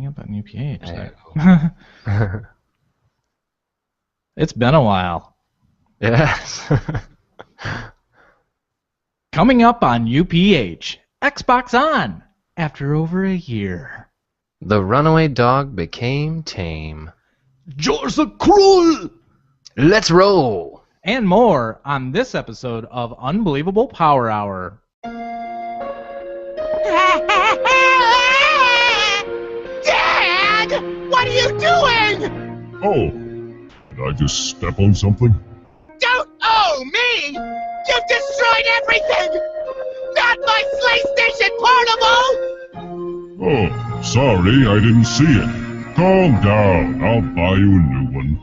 Coming up on UPH. It's been a while. Yes. Coming up on UPH. Xbox On. After over a year. The runaway dog became tame. George the Cruel! Let's roll! And more on this episode of Unbelievable Power Hour. Dad! What are you doing? Oh, did I just step on something? Don't owe me! You've destroyed everything! Not my PlayStation Portable! Oh, sorry, I didn't see it. Calm down, I'll buy you a new one.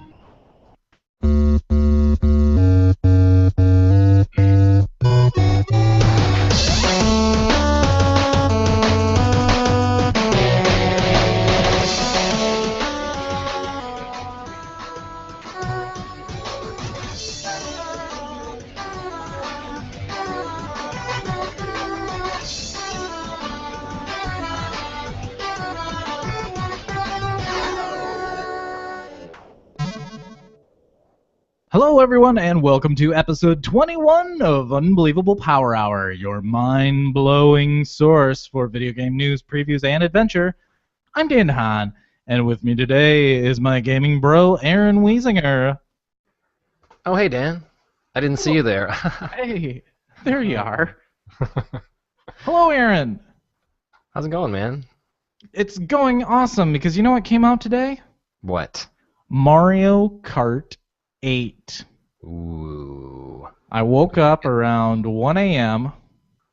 Hello, everyone, and welcome to episode 21 of Unbelievable Power Hour, your mind-blowing source for video game news, previews, and adventure. I'm Dan Hahn, and with me today is my gaming bro, Aaron Wiesinger. Oh, hey, Dan. I didn't see you there. Hey, there you are. Hello, Aaron. How's it going, man? It's going awesome, because you know what came out today? What? Mario Kart 8. Ooh. I woke up around 1 a.m.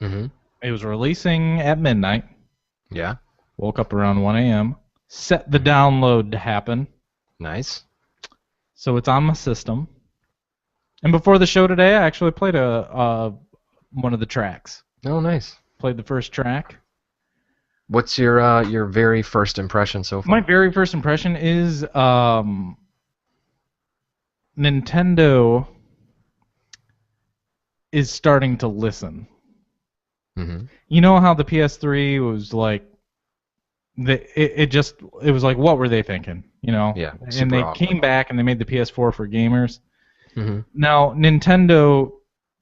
Mm-hmm. It was releasing at midnight. Yeah. Woke up around 1 a.m. Set the download to happen. Nice. So it's on my system. And before the show today, I actually played one of the tracks. Oh, nice. Played the first track. What's your very first impression so far? My very first impression is Nintendo is starting to listen. Mm-hmm. You know how the PS3 was like, it was like, what were they thinking? You know? Yeah. And they came back and they made the PS4 for gamers. Mm-hmm. Now, Nintendo,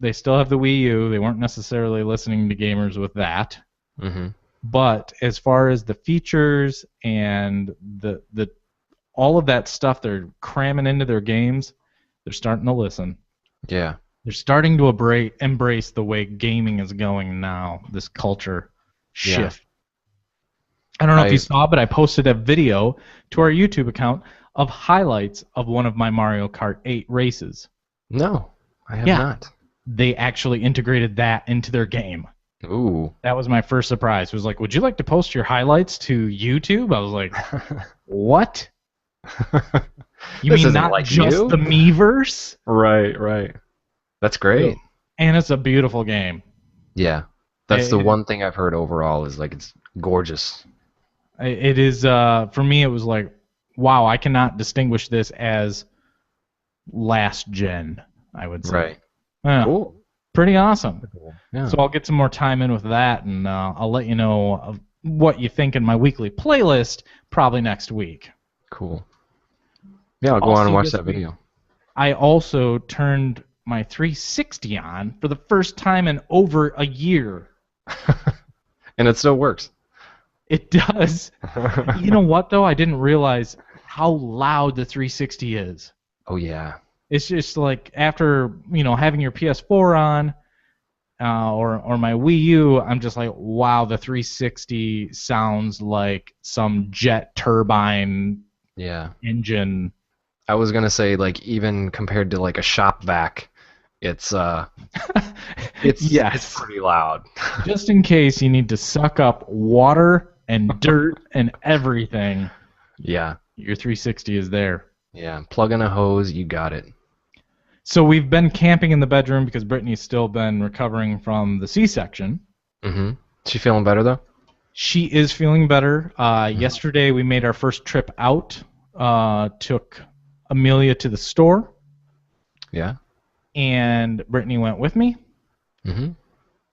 they still have the Wii U. They weren't necessarily listening to gamers with that. Mm-hmm. But as far as the features and the all of that stuff they're cramming into their games, they're starting to listen. Yeah. They're starting to embrace the way gaming is going now, this culture shift. Yeah. I don't know if you saw, but I posted a video to our YouTube account of highlights of one of my Mario Kart 8 races. No, I have not. They actually integrated that into their game. Ooh. That was my first surprise. It was like, would you like to post your highlights to YouTube? I was like, what? You mean not like just the Miiverse? Right. That's great. And it's a beautiful game. Yeah. That's the one thing I've heard overall is like it's gorgeous. It is, for me, it was like, wow, I cannot distinguish this as last gen, I would say. Right. Cool. Pretty awesome. Yeah. So I'll get some more time in with that, and I'll let you know of what you think in my weekly playlist probably next week. Cool. Yeah, I'll go on and watch that video. I also turned my 360 on for the first time in over a year. And it still works. It does. You know what, though? I didn't realize how loud the 360 is. Oh, yeah. It's just like after, having your PS4 on or my Wii U, I'm just like, wow, the 360 sounds like some jet turbine engine. I was going to say, like, even compared to, like, a shop vac, it's pretty loud. Just in case you need to suck up water and dirt and everything. Yeah. Your 360 is there. Yeah, plug in a hose, you got it. So we've been camping in the bedroom because Brittany's still been recovering from the C-section. Mm-hmm. She feeling better, though? She is feeling better. Yesterday we made our first trip out. Took Amelia to the store. Yeah. And Brittany went with me. Mm-hmm.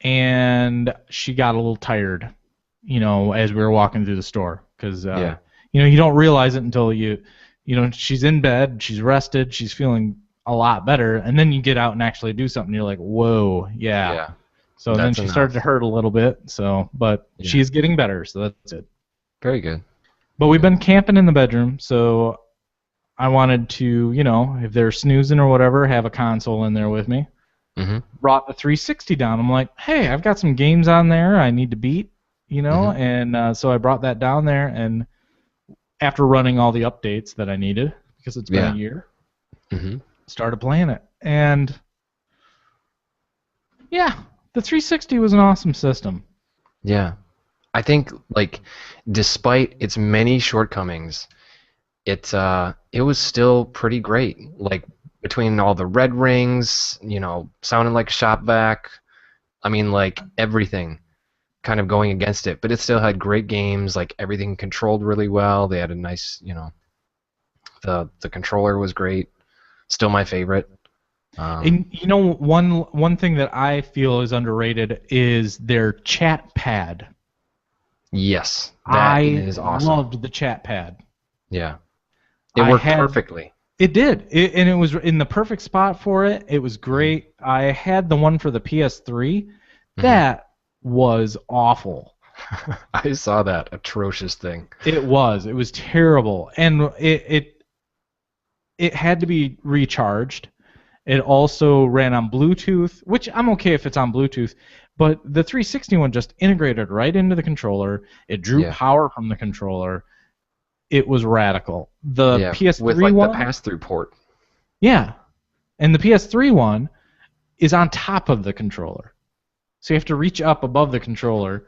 And she got a little tired, as we were walking through the store. Because you don't realize it until she's in bed, she's rested, she's feeling a lot better, and then you get out and actually do something. You're like, whoa, yeah. Yeah. So then That's she enough. started to hurt a little bit. But Yeah. she's getting better. So that's it. Very good. But we've been camping in the bedroom, so I wanted to, if they're snoozing or whatever, have a console in there with me. Mm-hmm. Brought the 360 down. I'm like, hey, I've got some games on there I need to beat, and so I brought that down there, and after running all the updates that I needed, because it's been a year, started playing it. And yeah, the 360 was an awesome system. Yeah. I think, like, despite its many shortcomings, it was still pretty great. Like, between all the red rings, sounding like a shop vac, I mean, like, everything kind of going against it. But it still had great games, like, everything controlled really well. They had a nice, the controller was great. Still my favorite. And one thing that I feel is underrated is their chat pad. Yes, that is awesome. I loved the chat pad. Yeah, it worked perfectly. It did, and it was in the perfect spot for it. It was great. I had the one for the PS3. That was awful. I saw that atrocious thing. It was terrible, and it had to be recharged. It also ran on Bluetooth, which I'm okay if it's on Bluetooth, but the 360 one just integrated right into the controller. It drew power from the controller. It was radical. The PS3 with like one, the pass-through port. Yeah, and the PS3 one is on top of the controller, so you have to reach up above the controller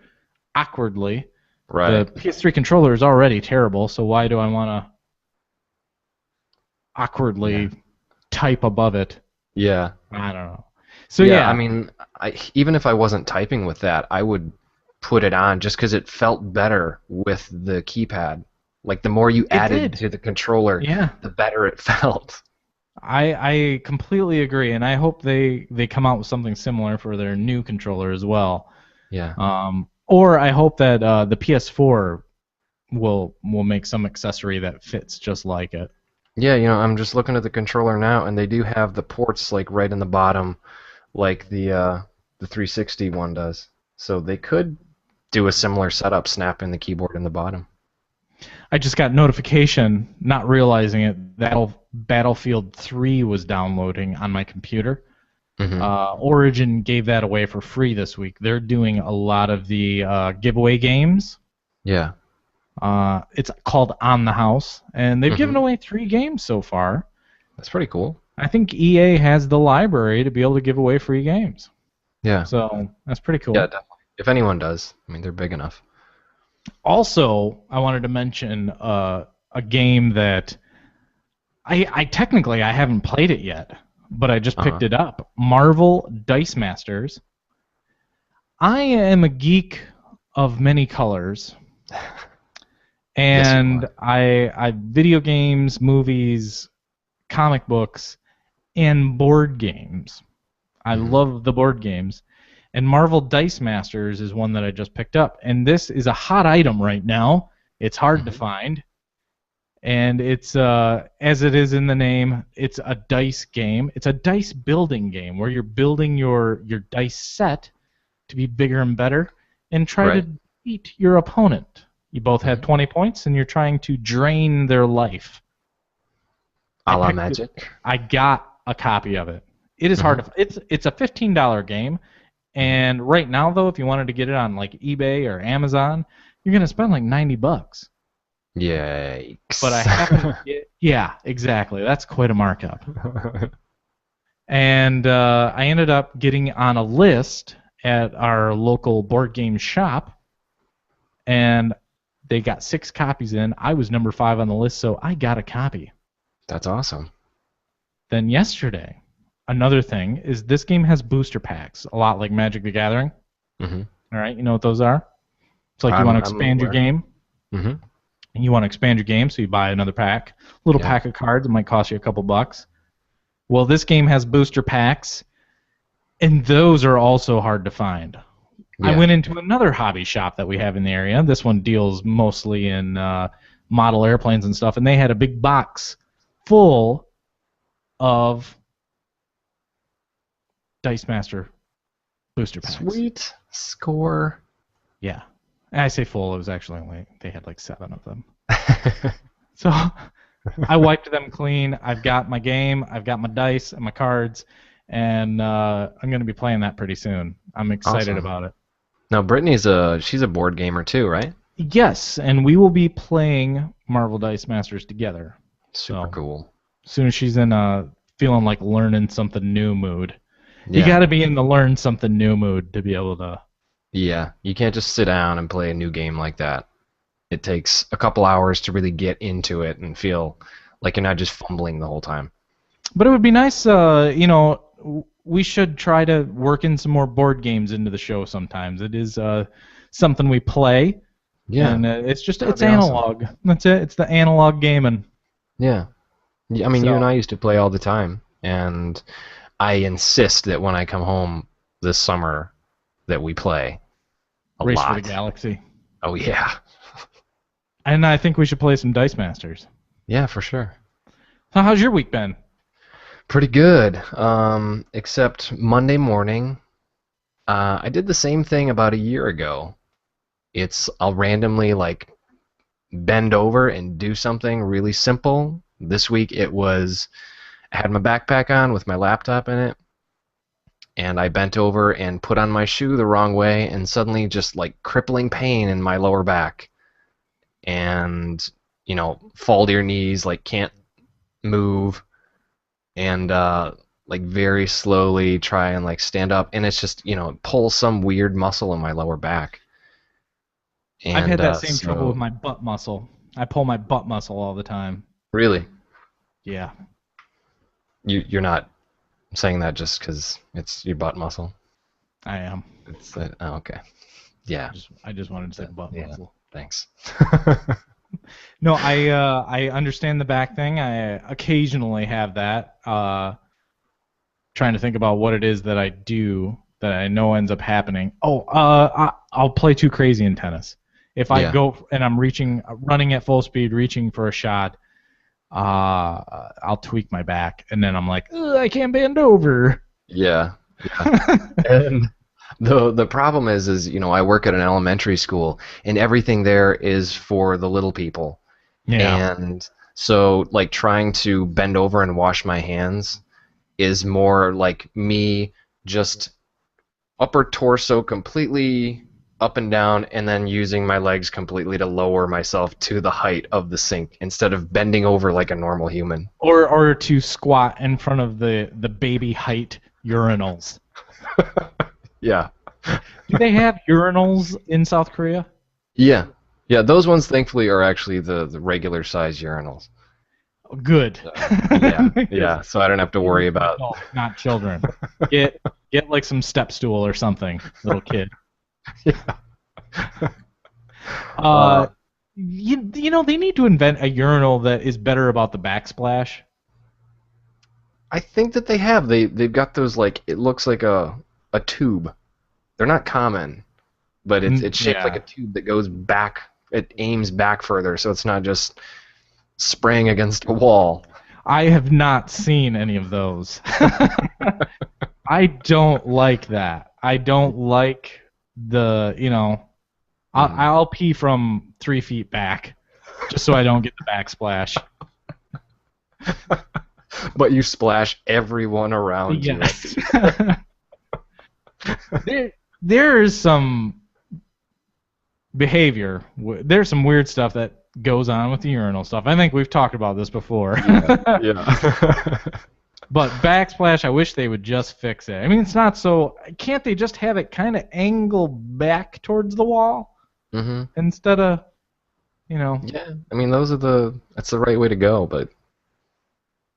awkwardly. Right. The PS3 controller is already terrible, so why do I want to awkwardly type above it? Yeah. I don't know. So yeah, I mean, even if I wasn't typing with that, I would put it on just because it felt better with the keypad. Like, the more you added to the controller, the better it felt. I completely agree, and I hope they come out with something similar for their new controller as well. Yeah. Or I hope that the PS4 will make some accessory that fits just like it. Yeah, I'm just looking at the controller now, and they do have the ports like right in the bottom, like the 360 one does. So they could do a similar setup, snapping the keyboard in the bottom. I just got notification, not realizing it, that Battlefield 3 was downloading on my computer. Origin gave that away for free this week. They're doing a lot of the giveaway games. Yeah. It's called On the House, and they've given away 3 games so far. That's pretty cool. I think EA has the library to be able to give away free games. Yeah. So that's pretty cool. Yeah, definitely. If anyone does, I mean, they're big enough. Also, I wanted to mention a game that I technically haven't played it yet, but I just picked it up. Marvel Dice Masters. I am a geek of many colors. And I video games, movies, comic books, and board games. I love the board games. And Marvel Dice Masters is one that I just picked up. And this is a hot item right now. It's hard to find. And it's, as it is in the name, it's a dice game. It's a dice building game where you're building your dice set to be bigger and better and try to beat your opponent. You both have 20 points, and you're trying to drain their life. A la Magic. I got a copy of it. It is hard to. It's a $15 game, and right now though, if you wanted to get it on like eBay or Amazon, you're gonna spend like $90. Yikes! But I happen to get. Yeah, exactly. That's quite a markup. And I ended up getting on a list at our local board game shop, and they got 6 copies in. I was number 5 on the list, so I got a copy. That's awesome. Then yesterday, another thing is this game has booster packs, a lot like Magic the Gathering. All right, you know what those are? It's like you want to expand your game. And you want to expand your game, so you buy another pack. Little pack of cards. It might cost you a couple bucks. Well, this game has booster packs, and those are also hard to find. I went into another hobby shop that we have in the area. This one deals mostly in model airplanes and stuff, and they had a big box full of Dice Master booster packs. Sweet score. Yeah. And I say full, it was actually only, they had like 7 of them. So I wiped them clean. I've got my game, I've got my dice and my cards, and I'm going to be playing that pretty soon. I'm excited Awesome. about it. Now Brittany's she's a board gamer too, right? Yes, and we will be playing Marvel Dice Masters together. Super cool. As soon as she's in feeling like learning something new mood. Yeah. You got to be in the learn something new mood to be able to. Yeah, you can't just sit down and play a new game like that. It takes a couple hours to really get into it and feel like you're not just fumbling the whole time. But it would be nice, we should try to work in some more board games into the show sometimes. It is something we play. Yeah. And it's just, That'd it's be analog. awesome. That's it. It's the analog gaming. Yeah. I mean, you So- and I used to play all the time, and I insist that when I come home this summer that we play a Race lot. for the Galaxy. Oh, yeah. And I think we should play some Dice Masters. Yeah, for sure. So how's your week been? Pretty good, except Monday morning, I did the same thing about a year ago. I'll randomly like bend over and do something really simple. This week I had my backpack on with my laptop in it, and I bent over and put on my shoe the wrong way, and suddenly just like crippling pain in my lower back, and fall to your knees, like can't move, and like very slowly try and like stand up, and it's just pull some weird muscle in my lower back. And, I've had that same trouble with my butt muscle. I pull my butt muscle all the time. Really? Yeah. You're not saying that just because it's your butt muscle? I am. It's oh, okay. Yeah. I just wanted to say butt Yeah. muscle. Thanks. No, I understand the back thing. I occasionally have that. Trying to think about what it is that I do that I know ends up happening. Oh, I'll play too crazy in tennis. If I go and I'm running at full speed, reaching for a shot, I'll tweak my back, and then I'm like, "Ugh, I can't bend over." Yeah. And the problem is I work at an elementary school, and everything there is for the little people. Yeah. And so like trying to bend over and wash my hands is more like me just upper torso completely up and down, and then using my legs completely to lower myself to the height of the sink instead of bending over like a normal human. Or to squat in front of the baby height urinals. Yeah. Do they have urinals in South Korea? Yeah. Yeah, those ones thankfully are actually the regular size urinals. Good. Yeah, so I don't have to worry about Adults, not children. Get like some step stool or something, little kid. They need to invent a urinal that is better about the backsplash. I think that they have. They've got those like it looks like a tube. They're not common, but it's shaped like a tube that goes back. It aims back further, so it's not just spraying against a wall. I have not seen any of those. I don't like that. I don't like the I'll pee from 3 feet back, just so I don't get the backsplash. But you splash everyone around you. Yes. There is some behavior. There's some weird stuff that goes on with the urinal stuff. I think we've talked about this before. Yeah. But backsplash, I wish they would just fix it. I mean, it's not so. Can't they just have it kind of angle back towards the wall instead of, Yeah, I mean that's the right way to go, but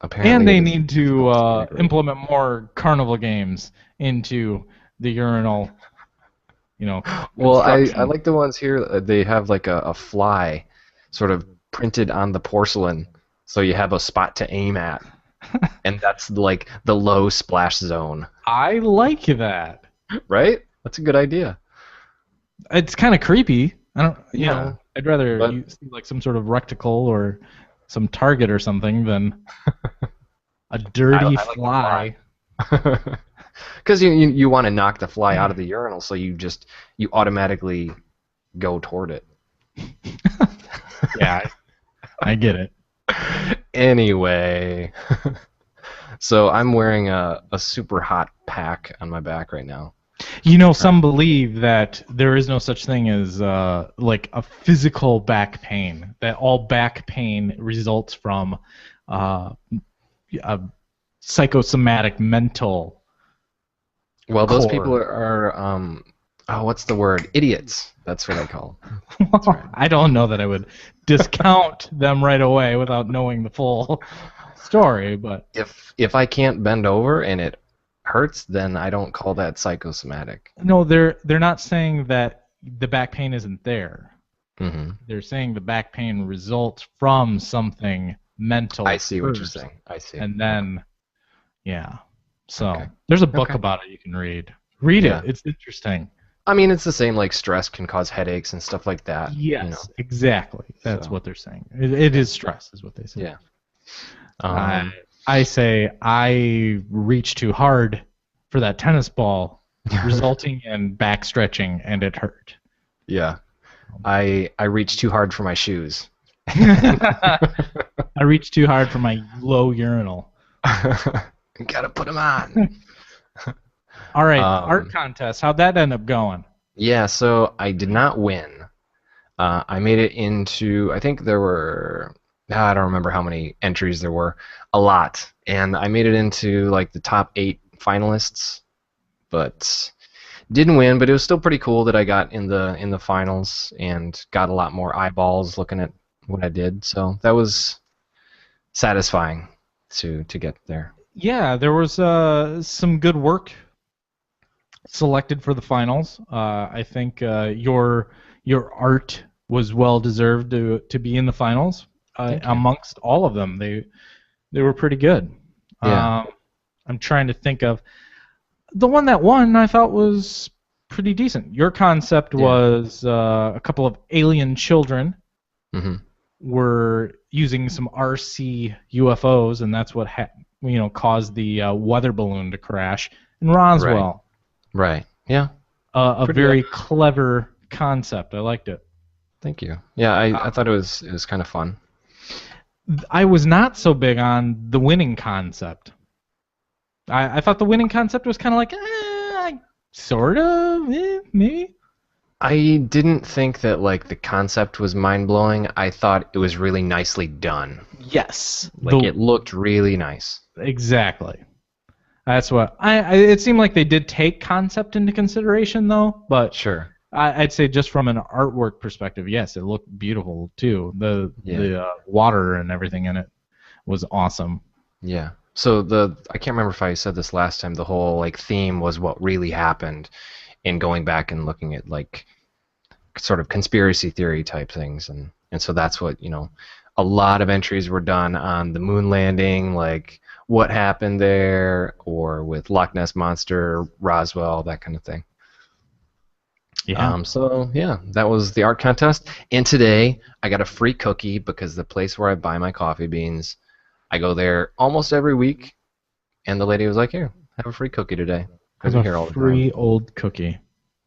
apparently. And they need to implement more carnival games into the urinal. Well, I construction. like the ones here. They have like a fly, sort of printed on the porcelain, so you have a spot to aim at. And that's like the low splash zone. I like that. Right? That's a good idea. It's kind of creepy. I don't. Yeah, I'd rather but- you see like some sort of reticle or some target or something than a dirty I like the fly. Because you want to knock the fly out of the urinal, so you automatically go toward it. Yeah, I get it. Anyway, so I'm wearing a super hot pack on my back right now. Some believe that there is no such thing as like a physical back pain. That all back pain results from a psychosomatic mental. Well, those Core. people are what's the word? Idiots. That's what I call them. Right. I don't know that I would discount them right away without knowing the full story, but If I can't bend over and it hurts, then I don't call that psychosomatic. no, they're not saying that the back pain isn't there. Mm-hmm. They're saying the back pain results from something mental. I see what you're first, saying. I see. and then, yeah. So Okay. there's a book Okay. about it you can read. Read Yeah. it. It's interesting. I mean, it's the same. Like stress can cause headaches and stuff like that. Yes, exactly. That's So. what they're saying. It is stress, is what they say. Yeah. I say I reached too hard for that tennis ball, resulting in back stretching, and it hurt. Yeah. I reached too hard for my shoes. I reached too hard for my low urinal. Gotta put them on. All right, art contest. How'd that end up going? Yeah, so I did not win. I made it into, I think there were, I don't remember how many entries there were, a lot. And I made it into like the top 8 finalists, but didn't win. But it was still pretty cool that I got in the finals and got a lot more eyeballs looking at what I did. So that was satisfying to get there. Yeah, there was some good work selected for the finals. I think your art was well deserved to be in the finals. Amongst all of them, they were pretty good. Yeah. I'm trying to think of the one that won. I thought was pretty decent. Your concept was a couple of alien children Mm-hmm. were using some RC UFOs, and that's what caused the weather balloon to crash in Roswell. Right. Yeah. A Pretty very clever concept. I liked it. Thank you. Yeah, I thought it was kind of fun. I was not so big on the winning concept. I thought the winning concept was kind of like, sort of, maybe. I didn't think that like the concept was mind blowing. I thought it was really nicely done. Yes. Like it looked really nice. Exactly. That's what it seemed like they did take concept into consideration, though. But Sure. I'd say just from an artwork perspective, yes, it looked beautiful too. The water and everything in it was awesome. Yeah. So I can't remember if I said this last time. The whole like theme was what really happened, in going back and looking at like sort of conspiracy theory type things, and so that's what a lot of entries were done on the moon landing, like what happened there, or with Loch Ness Monster, Roswell, that kind of thing. Yeah. So yeah, that was the art contest. And today I got a free cookie because the place where I buy my coffee beans, I go there almost every week, and the lady was like, "Here, have a free cookie today." Have a free old cookie.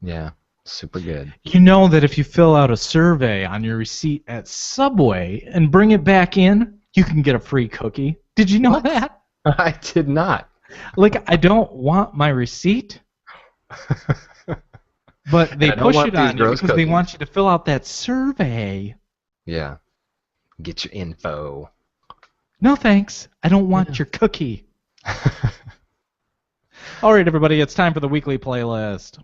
Yeah, super good. You know that if you fill out a survey on your receipt at Subway and bring it back in, you can get a free cookie. Did you know that? I did not. Like, I don't want my receipt, but they push it on you because they want you to fill out that survey. Yeah. Get your info. No thanks. I don't want your cookie. All right, everybody, it's time for the weekly playlist.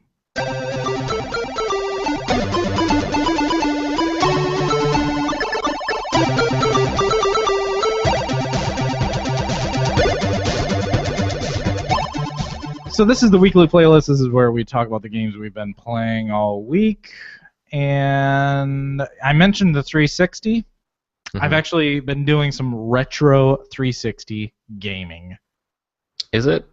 So this is the weekly playlist. This is where we talk about the games we've been playing all week. And I mentioned the 360. Mm-hmm. I've actually been doing some retro 360 gaming. Is it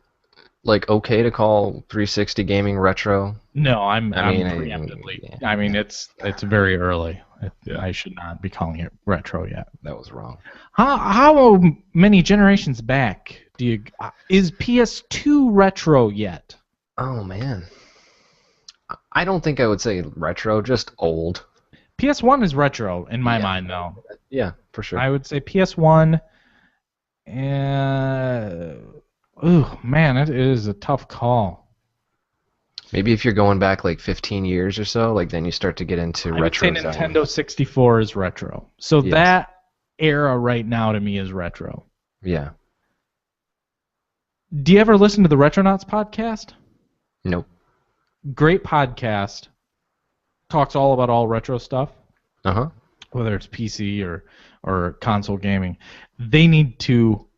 like okay to call 360 gaming retro? No, I'm I mean, preemptively. yeah, I mean, yeah, it's very early. yeah, I should not be calling it retro yet. that was wrong. How many generations back do you is PS2 retro yet? Oh man, I don't think I would say retro, just old. PS1 is retro in my Yeah. mind, though. Yeah, for sure. I would say PS1. And ooh, man, it is a tough call. Maybe if you're going back like 15 years or so, like then you start to get into I would say retro zone. Nintendo 64 is retro. So Yes. that era right now to me is retro. Yeah. Do you ever listen to the Retronauts podcast? Nope. Great podcast. Talks all about all retro stuff, Uh-huh. whether it's PC or console gaming. They need to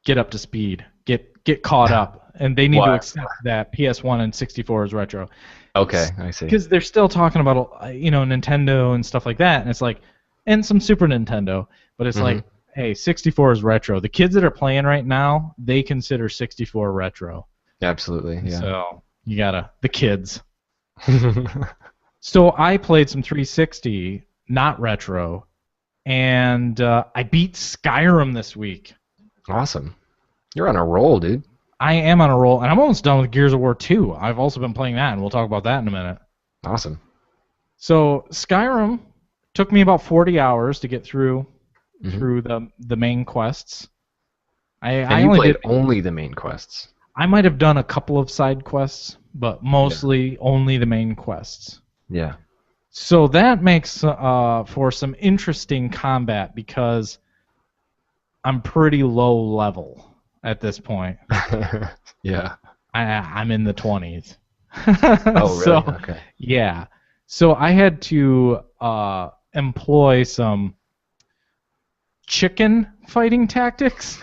get up to speed, get caught up, and they need to Why? accept that PS1 and 64 is retro. Okay, I see. Because they're still talking about Nintendo and stuff like that, and it's like, and some Super Nintendo, but it's like, hey, 64 is retro. The kids that are playing right now, they consider 64 retro. Absolutely, yeah. So you gotta the kids. So I played some 360, not retro, and I beat Skyrim this week. Awesome. You're on a roll, dude. I am on a roll, and I'm almost done with Gears of War 2. I've also been playing that, and we'll talk about that in a minute. Awesome. So Skyrim took me about 40 hours to get through the main quests. And I you only played did. only the main quests. I might have done a couple of side quests, but mostly only the main quests. Yeah. So that makes for some interesting combat because I'm pretty low level at this point. Yeah. I'm in the 20s. Oh, really? So, Okay. yeah. So I had to employ some chicken fighting tactics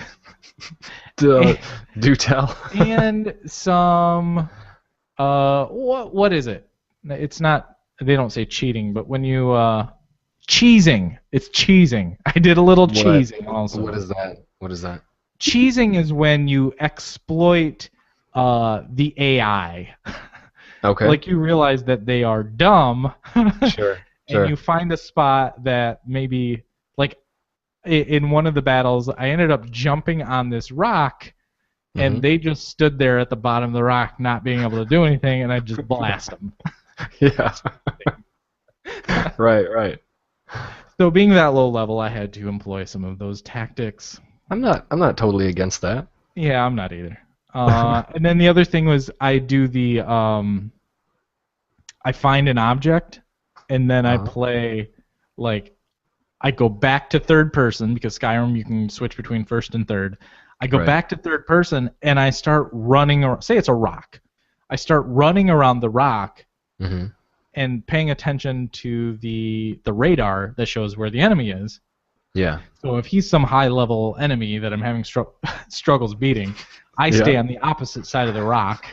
Do tell. and some what is it? It's not. They don't say cheating, but when you cheesing, it's cheesing. I did a little cheesing also. What is that? What is that? Cheesing is when you exploit the AI. Okay. Like you realize that they are dumb, Sure. and you find a spot that maybe, like in one of the battles, I ended up jumping on this rock, and they just stood there at the bottom of the rock, not being able to do anything, and I just blast them. Yeah. Right. So being that low level, I had to employ some of those tactics. I'm not totally against that. Yeah, I'm not either. And then the other thing was I do the I find an object and then I play I go back to third person because Skyrim you can switch between first and third. I go back to third person and I start running around. Say it's a rock. I start running around the rock and paying attention to the radar that shows where the enemy is. Yeah. So if he's some high-level enemy that I'm having struggles beating, I stay on the opposite side of the rock,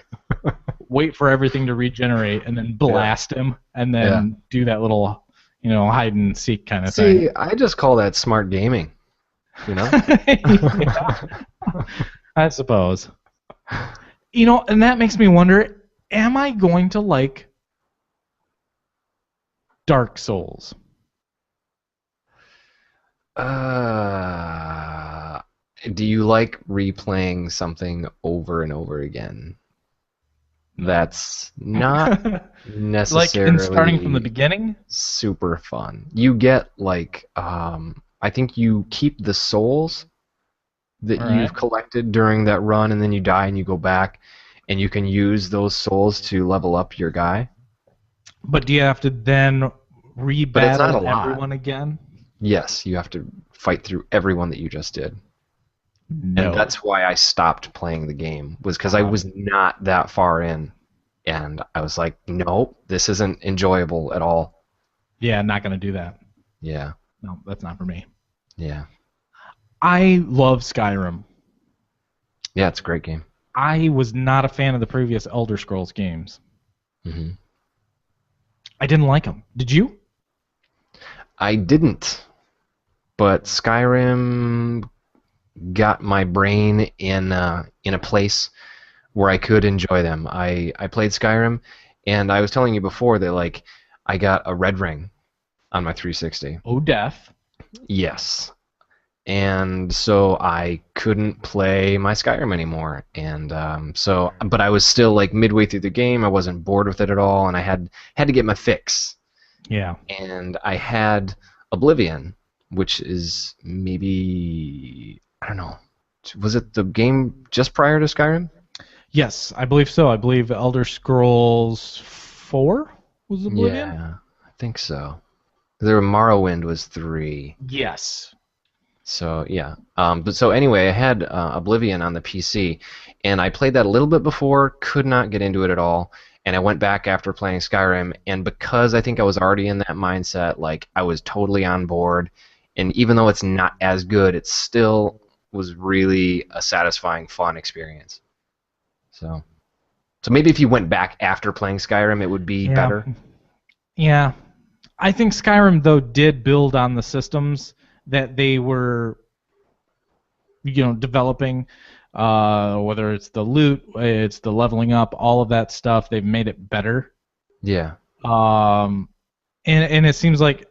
wait for everything to regenerate, and then blast him, and then do that little, hide and seek kind of thing. See, I just call that smart gaming. You know? I suppose. And that makes me wonder, am I going to like Dark Souls? Do you like replaying something over and over again? That's not necessarily like in starting from the beginning? Super fun. You get I think you keep the souls that you've collected during that run, and then you die and you go back, and you can use those souls to level up your guy. But do you have to then rebattle a lot. everyone again? Yes, you have to fight through everyone that you just did. No. And that's why I stopped playing the game, was because I was not that far in. And I was like, nope, this isn't enjoyable at all. Yeah, not going to do that. Yeah. No, that's not for me. Yeah. I love Skyrim. Yeah, it's a great game. I was not a fan of the previous Elder Scrolls games. Mm-hmm. I didn't like them. Did you? I didn't. But Skyrim got my brain in a place where I could enjoy them. I played Skyrim, and I was telling you before that like I got a red ring on my 360. Oh, death. Yes. And so I couldn't play my Skyrim anymore. And but I was still like midway through the game. I wasn't bored with it at all, and I had to get my fix. Yeah. And I had Oblivion, which is maybe, I don't know, was it the game just prior to Skyrim? Yes, I believe so. I believe Elder Scrolls 4 was Oblivion? Yeah, I think so. There, Morrowind was 3. Yes. So yeah, but so anyway, I had Oblivion on the PC, and I played that a little bit before, could not get into it at all, and I went back after playing Skyrim, and because I think I was already in that mindset, like I was totally on board, and even though it's not as good, it still was really a satisfying, fun experience. So maybe if you went back after playing Skyrim, it would be better. Yeah. I think Skyrim, though, did build on the systems that they were, developing. Whether it's the loot, it's the leveling up, all of that stuff, they've made it better. Yeah. And it seems like,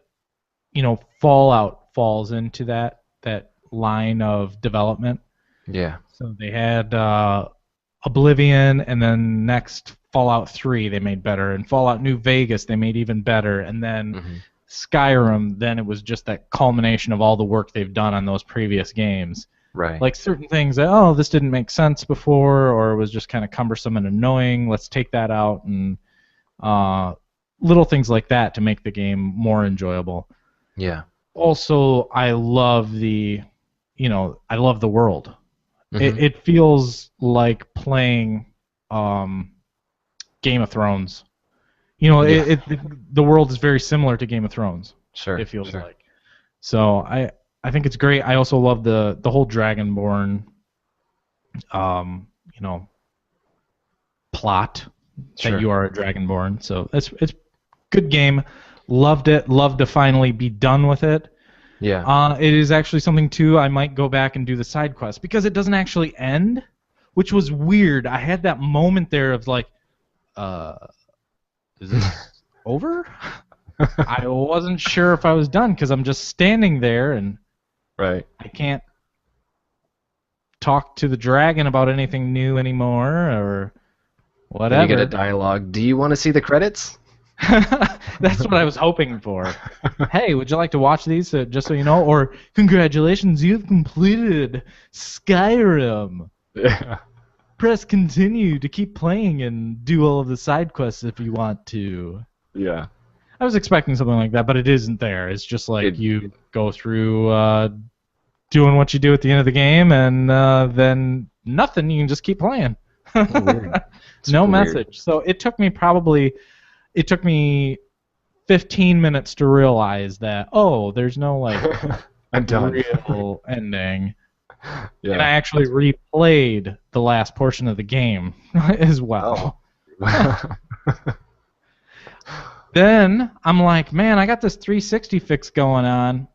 Fallout falls into that line of development. Yeah. So they had Oblivion, and then next Fallout 3 they made better, and Fallout New Vegas they made even better, and then Skyrim, then it was just that culmination of all the work they've done on those previous games. Right. Like certain things that, this didn't make sense before, or it was just kind of cumbersome and annoying, let's take that out, and little things like that to make the game more enjoyable. Yeah. Also, I love the world. It feels like playing Game of Thrones. The world is very similar to Game of Thrones. Sure. It feels like. So I think it's great. I also love the whole Dragonborn plot that you are a Dragonborn. So it's good game. Loved it. Loved to finally be done with it. Yeah. It is actually something too. I might go back and do the side quest because it doesn't actually end, which was weird. I had that moment there of like, is this over? I wasn't sure if I was done because I'm just standing there and right. I can't talk to the dragon about anything new anymore or whatever. You get a dialogue. Do you want to see the credits? That's what I was hoping for. Hey, would you like to watch these just so you know? Or, congratulations, you've completed Skyrim. Yeah. Press continue to keep playing and do all of the side quests if you want to. Yeah. I was expecting something like that, but it isn't there. It's just like you go through doing what you do at the end of the game, and then nothing. You can just keep playing. No message. Weird. So it took me 15 minutes to realize that, there's no I'm done. real ending. Yeah. And I actually replayed the last portion of the game as well. Oh. Then I'm like, man, I got this 360 fix going on.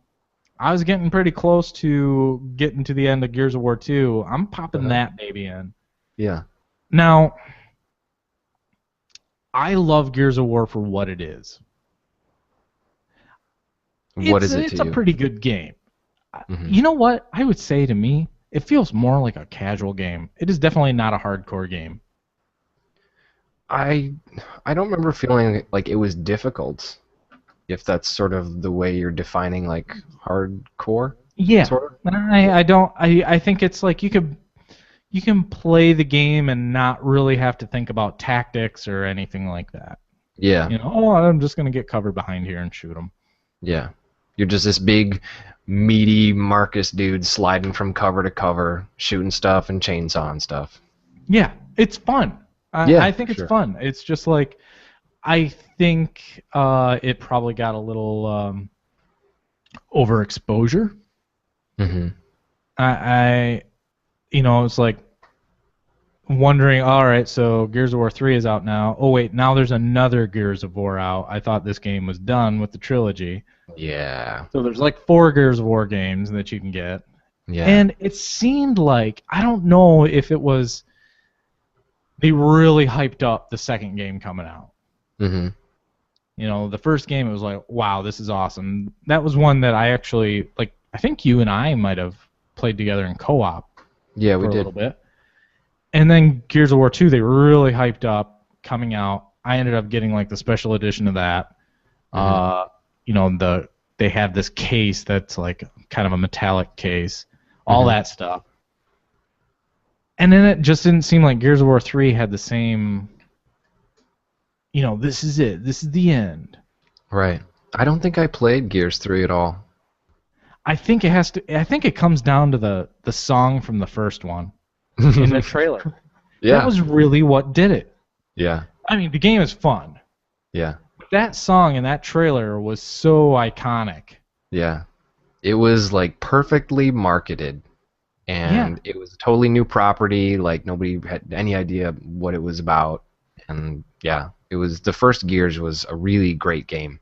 I was getting pretty close to getting to the end of Gears of War 2. I'm popping that baby in. Yeah. Now, I love Gears of War for what it is. What is it to you? It's a pretty good game. Mm-hmm. You know what? I would say to me, it feels more like a casual game. It is definitely not a hardcore game. I don't remember feeling like it was difficult, if that's sort of the way you're defining like hardcore. Yeah, sort of? I don't. I think it's like you can play the game and not really have to think about tactics or anything like that. Yeah. I'm just gonna get covered behind here and shoot them. Yeah. You're just this big, meaty Marcus dude sliding from cover to cover, shooting stuff and chainsawing stuff. Yeah, it's fun. I think it's fun. It's just like, I think it probably got a little overexposure. Mm-hmm. It's like wondering, all right, so Gears of War 3 is out now. Oh, wait, now there's another Gears of War out. I thought this game was done with the trilogy. Yeah. So there's like 4 Gears of War games that you can get. Yeah. And it seemed like, I don't know if it was, they really hyped up the second game coming out. Mhm. You know, the first game, it was like, wow, this is awesome. That was one that I actually, like, I think you and I might have played together in co-op Yeah, for we a did. little bit. And then Gears of War 2, they really hyped up coming out. I ended up getting, like, the special edition of that. You know, they have this case that's, like, kind of a metallic case. All Mhm. that stuff. And then it just didn't seem like Gears of War 3 had the same, you know, this is it. This is the end. Right. I don't think I played Gears 3 at all. I think it comes down to the song from the first one in the trailer. Yeah. That was really what did it. Yeah. I mean, the game is fun. Yeah. But that song and that trailer was so iconic. Yeah. It was like perfectly marketed. And it was a totally new property, like nobody had any idea what it was about. And yeah, it was the first Gears was a really great game.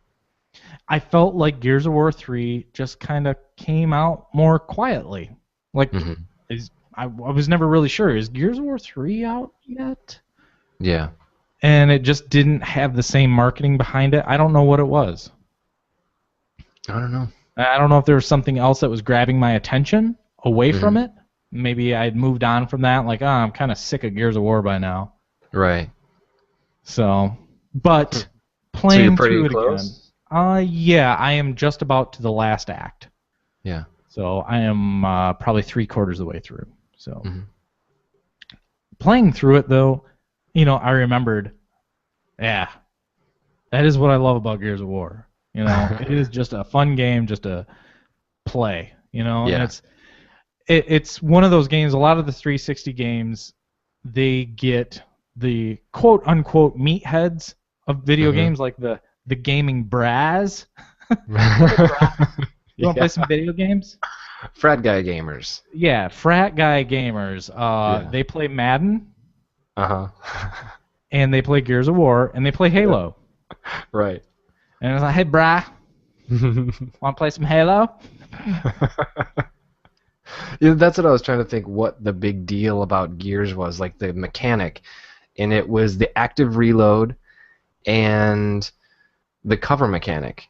I felt like Gears of War 3 just kind of came out more quietly. Like, I was never really sure. Is Gears of War 3 out yet? Yeah. And it just didn't have the same marketing behind it. I don't know what it was. I don't know. I don't know if there was something else that was grabbing my attention away from it. Maybe I'd moved on from that. Like, I'm kind of sick of Gears of War by now. Right. So, but So playing you're pretty through it close? again. Yeah, I am just about to the last act. Yeah. So I am probably 3/4 of the way through. So playing through it though, you know, I remembered, yeah, that is what I love about Gears of War. You know, it is just a fun game, just to play. You know, Yeah. and it's one of those games. A lot of the 360 games, they get the quote unquote meatheads of video games, like the gaming bras. You want to play some video games? Frat guy gamers. Yeah, frat guy gamers. They play Madden, Uh-huh. and they play Gears of War, and they play Halo. Right. And it's like, hey, brah, want to play some Halo? Yeah, that's what I was trying to think what the big deal about Gears was, like the mechanic. And it was the active reload and the cover mechanic.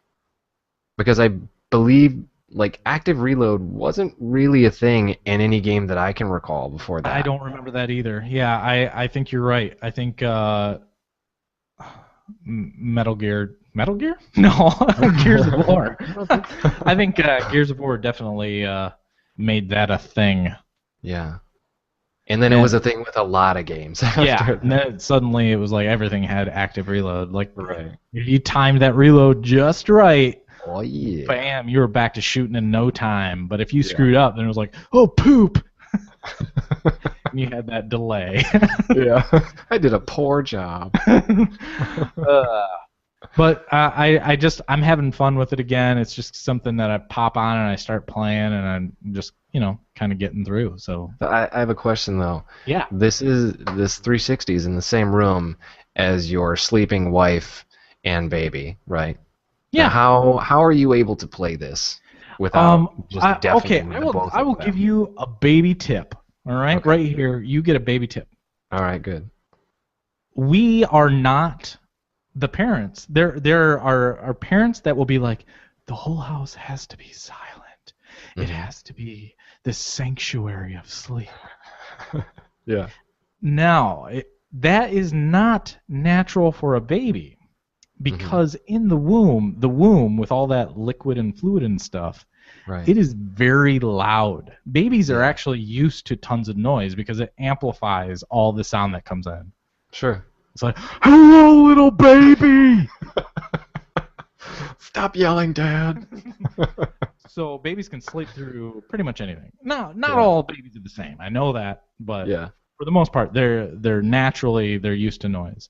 Because I believe like active reload wasn't really a thing in any game that I can recall before that. I don't remember that either. Yeah, I think you're right. I think Metal Gear? No, Gears of War. I think Gears of War definitely made that a thing. Yeah. And then it was a thing with a lot of games. Yeah, and then suddenly it was like everything had active reload. Like, if you timed that reload just right, Oh yeah. bam, you were back to shooting in no time. But if you screwed up, then it was like, oh, poop! And you had that delay. Yeah. I did a poor job. But I'm having fun with it again. It's just something that I pop on and I start playing, and I'm just, kind of getting through. So I have a question though. yeah, This 360 is in the same room as your sleeping wife and baby, right? yeah. Now, how are you able to play this without just deafening the both I will of them? give you a baby tip. All right, Okay. right here, you get a baby tip. All right, good. We are not the parents. There are parents that will be like, the whole house has to be silent. It has to be this sanctuary of sleep. Yeah. Now, that is not natural for a baby, because in the womb with all that liquid and fluid and stuff, Right. it is very loud. Babies are actually used to tons of noise because it amplifies all the sound that comes in. Sure. It's like, hello, little baby! Stop yelling, Dad. So babies can sleep through pretty much anything. No, not all babies are the same. I know that, but Yeah. for the most part, they're used to noise.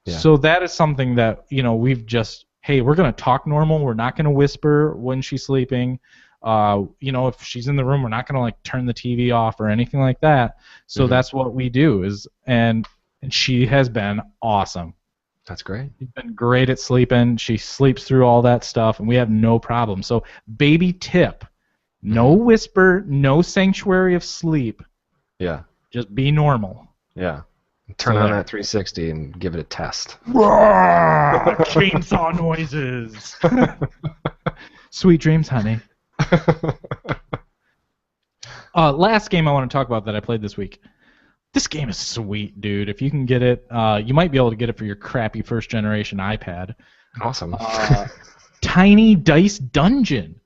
Yeah. So that is something that we've just, hey, we're gonna talk normal. We're not gonna whisper when she's sleeping. If she's in the room, we're not gonna like turn the TV off or anything like that. So that's what we do and she has been awesome. That's great. She's been great at sleeping. She sleeps through all that stuff, and we have no problem. So, baby tip: No whisper, no sanctuary of sleep. Yeah. Just be normal. Yeah. Turn So on there. that 360 and give it a test. Chainsaw noises. Sweet dreams, honey. Last game I want to talk about that I played this week. This game is sweet, dude. If you can get it, you might be able to get it for your crappy first generation iPad. Awesome. Tiny Dice Dungeon.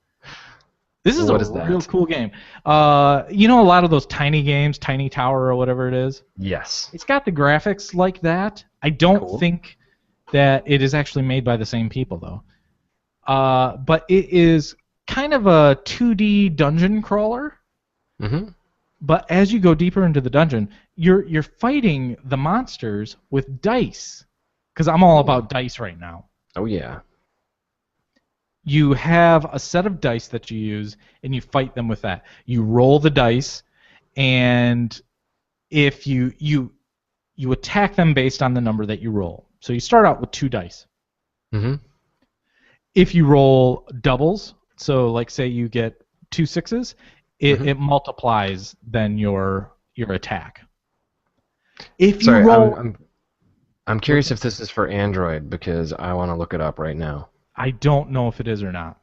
This is What a is that? real cool game. You know a lot of those tiny games, Tiny Tower or whatever it is? Yes. It's got the graphics like that. I don't Cool. think that it is actually made by the same people, though. But it is kind of a 2D dungeon crawler. Mm-hmm. But as you go deeper into the dungeon, you're fighting the monsters with dice. Because I'm all about dice right now. Oh, yeah. You have a set of dice that you use, and you fight them with that. You roll the dice, and if you attack them based on the number that you roll. So you start out with 2 dice. Mm-hmm. If you roll doubles, so like say you get 2 6s, it multiplies then your attack. If you Sorry, roll, I'm curious if this is for Android because I want to look it up right now. I don't know if it is or not.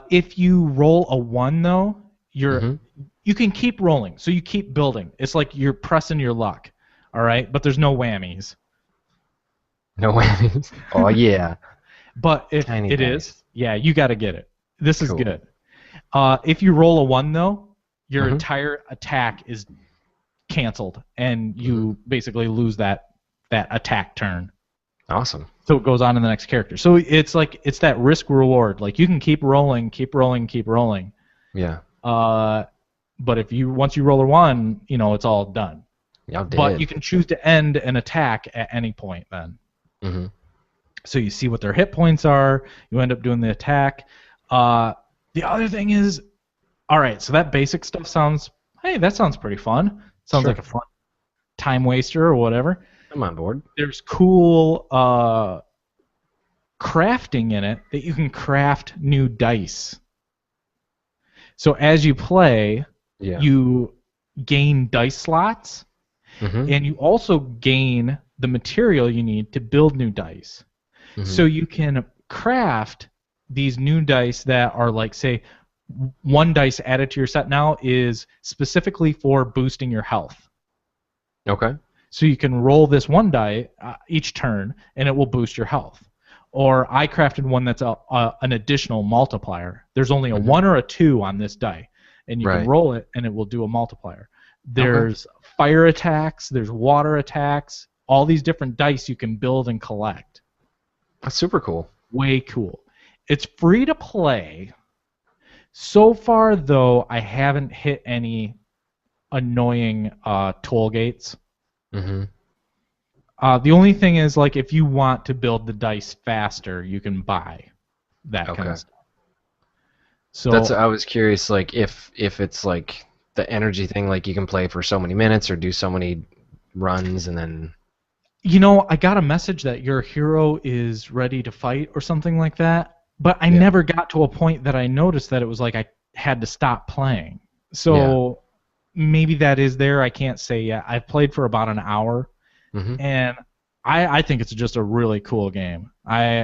If you roll a 1 though, you can keep rolling, so you keep building. It's like you're pressing your luck, all right? But there's no whammies. No whammies. Oh yeah. But if Tiny it dice. is, yeah, you got to get it. This is Cool. good. If you roll a 1 though, your entire attack is canceled, and you basically lose that attack turn. Awesome. So it goes on to the next character. So it's like it's that risk reward. Like you can keep rolling, keep rolling, keep rolling. Yeah. But if once you roll a 1, it's all done. Y'all did. But you can choose to end an attack at any point then. Mm-hmm. So you see what their hit points are. You end up doing the attack. The other thing is, all right, so that basic stuff sounds pretty fun. Sounds Sure. like a fun time waster or whatever. I'm on board. There's cool crafting in it that you can craft new dice. So as you play, Yeah. you gain dice slots, Mm-hmm. and you also gain the material you need to build new dice. Mm-hmm. So you can craft these new dice that are like, say, 1 dice added to your set now is specifically for boosting your health. Okay. So you can roll this 1 die each turn, and it will boost your health. Or I crafted one that's an additional multiplier. There's only a 1 or a 2 on this die, and you Right. can roll it, and it will do a multiplier. There's fire attacks, there's water attacks, all these different dice you can build and collect. That's super cool. Way cool. It's free to play. So far, though, I haven't hit any annoying toll gates. Mm-hmm. The only thing is, like, if you want to build the dice faster, you can buy that kind Okay. of stuff. So I was curious, like if it's like the energy thing, like you can play for so many minutes or do so many runs and then. I got a message that your hero is ready to fight or something like that, but I Yeah. never got to a point that I noticed that it was like I had to stop playing. So maybe that is there. I can't say yet. I've played for about an hour, Mm-hmm. and I think it's just a really cool game.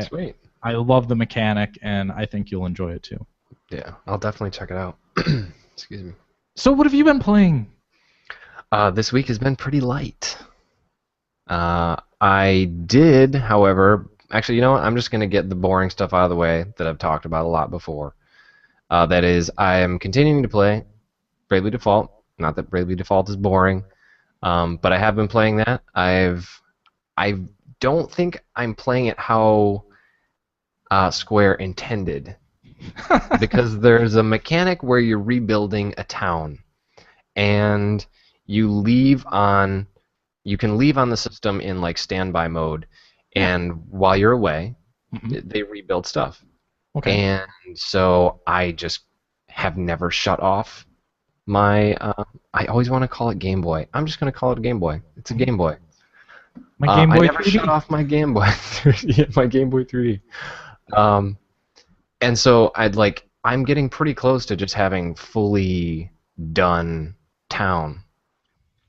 Sweet. I love the mechanic, and I think you'll enjoy it too. Yeah, I'll definitely check it out. Excuse me. So what have you been playing? This week has been pretty light. I did, however, actually, you know what? I'm just going to get the boring stuff out of the way that I've talked about a lot before. That is, I am continuing to play Bravely Default. Not that Bravely Default is boring, but I have been playing that. I don't think I'm playing it how Square intended, because there's a mechanic where you're rebuilding a town, and you can leave on the system in like standby mode, and while you're away, they rebuild stuff. Okay. And so I just have never shut off my. I always want to call it Game Boy. I'm just going to call it Game Boy. It's a Game Boy. My Game Boy I never 3D? shut off my Game Boy. Yeah, my Game Boy 3D. And so I'd like I'm getting pretty close to just having fully done town.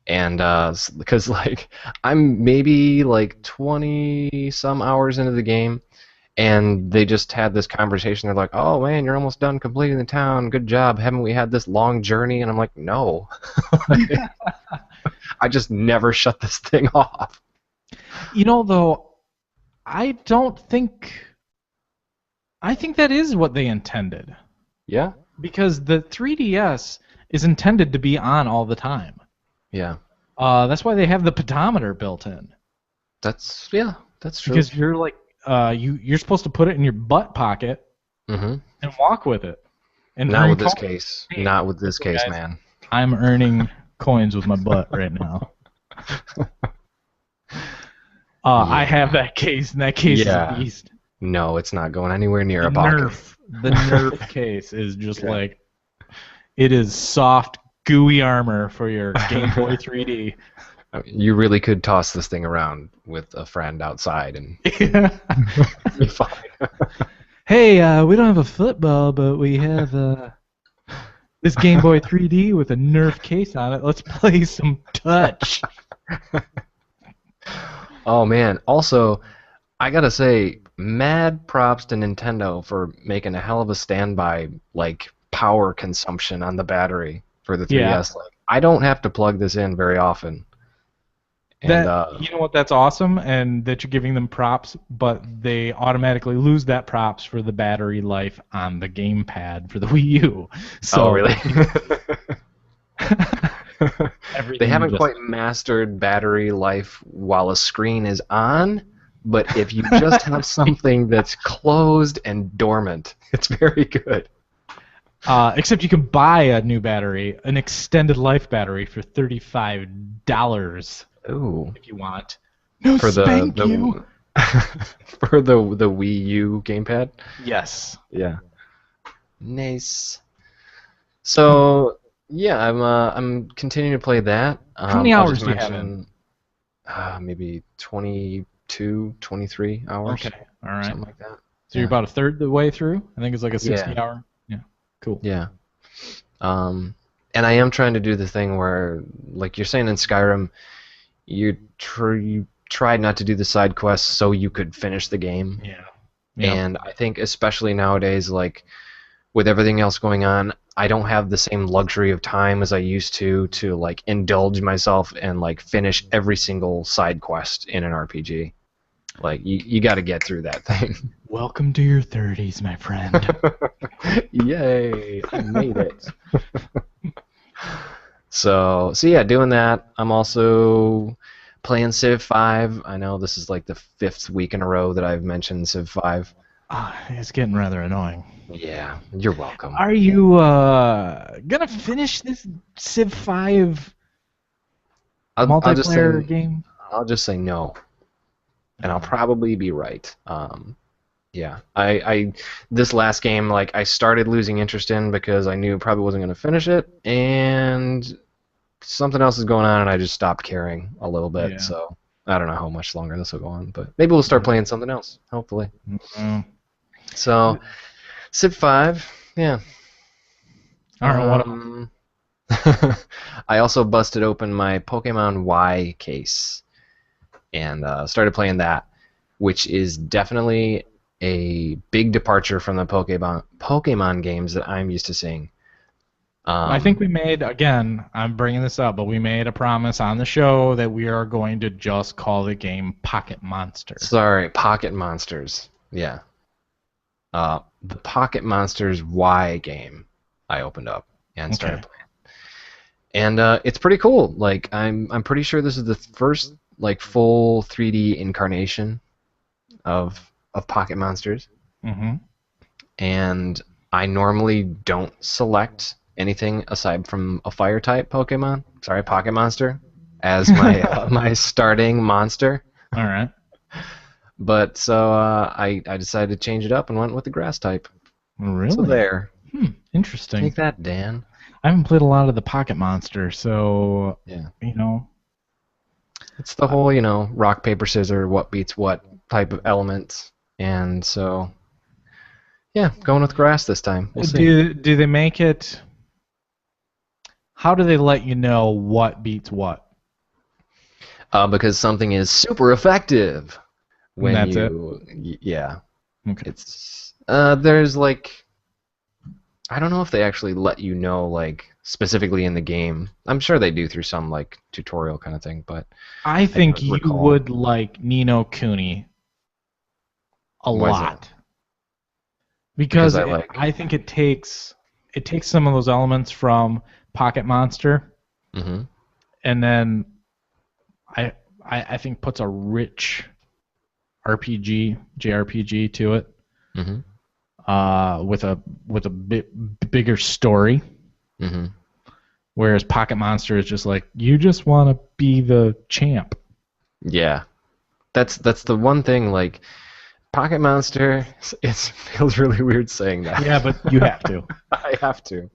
And because like I'm maybe like 20 some hours into the game, and they just had this conversation. They're like, "Oh man, you're almost done completing the town. Good job. Haven't we had this long journey?" And I'm like, "No." I just never shut this thing off. Though, I don't think. I think that is what they intended. Yeah? Because the 3DS is intended to be on all the time. Yeah. That's why they have the pedometer built in. That's true. Because you're like, you're supposed to put it in your butt pocket and walk with it. And Not earn with this coins. case. Not with this case, Guys, man. I'm earning coins with my butt right now. I have that case, and that case is a beast. No, it's not going anywhere near The a pocket. the Nerf case is just like, it is soft, gooey armor for your Game Boy 3D. I mean, you really could toss this thing around with a friend outside and be fine. Hey, we don't have a football, but we have this Game Boy 3D with a Nerf case on it. Let's play some touch. Oh man! Also, I gotta say, mad props to Nintendo for making a hell of a standby like power consumption on the battery for the 3DS. Yeah. Like, I don't have to plug this in very often. And You know what? That's awesome, and that you're giving them props, but they automatically lose that props for the battery life on the gamepad for the Wii U. So, oh really? everything They haven't just- quite mastered battery life while a screen is on, but if you just have something that's closed and dormant, it's very good. Except you can buy a new battery, an extended life battery, for $35 Ooh. if you want. No, For thank you. for the Wii U gamepad? Yes. Yeah. Nice. So yeah, I'm continuing to play that. How many I'll hours just do you have in? mention, maybe 22, 23 hours. Okay. All right. Something like that. So you're about a third the way through? I think it's like a 60-hour. Yeah. Cool. Yeah. And I am trying to do the thing where, like you're saying in Skyrim, you tried not to do the side quests so you could finish the game. Yeah. And I think especially nowadays, like with everything else going on, I don't have the same luxury of time as I used to like indulge myself and like finish every single side quest in an RPG. Like you got to get through that thing. Welcome to your 30s, my friend. Yay! I made it. So yeah, doing that. I'm also playing Civ 5. I know this is like the 5th week in a row that I've mentioned Civ 5. It's getting rather annoying. Yeah, you're welcome. Are you gonna finish this Civ 5 multiplayer game? I'll just say no, and I'll probably be right. Yeah, I this last game, like, I started losing interest in because I knew I probably wasn't going to finish it, and something else is going on, and I just stopped caring a little bit. Yeah. So I don't know how much longer this will go on, but maybe we'll start playing something else, hopefully. So Civ 5, yeah. All right, I also busted open my Pokemon Y case and started playing that, which is definitely a big departure from the Pokemon games that I'm used to seeing. I think we made, again, I'm bringing this up, but we made a promise on the show that we are going to just call the game Pocket Monster. Sorry, Pocket Monsters. Yeah. The Pocket Monsters Y game I opened up and started playing. And it's pretty cool. Like, I'm pretty sure this is the first like full 3D incarnation of Pocket Monsters. Mm-hmm. And I normally don't select anything aside from a fire type Pokemon. Sorry, Pocket Monster as my my starting monster. All right. But so I decided to change it up and went with the grass type. Really? So there. Interesting. Take that, Dan. I haven't played a lot of the Pocket Monster, so Yeah. It's the whole, rock, paper, scissors, what beats what type of elements. And so, Yeah, going with grass this time. We'll see. Do they make it? How do they let you know what beats what? Because something is super effective when That's it? Yeah. Okay. It's there's like, I don't know if they actually let you know like specifically in the game. I'm sure they do through some like tutorial kind of thing, but I think don't you recall. would like Nino Cooney a Why is that? lot because I like. I think it takes some of those elements from Pocket Monster Mm-hmm. and then I think puts a rich JRPG to it. Mm-hmm. With a bit bigger story. Mm-hmm. Whereas Pocket Monster is just like, you just want to be the champ. Yeah. That's the one thing, like, Pocket Monster, it feels really weird saying that. Yeah, but you have to. I have to.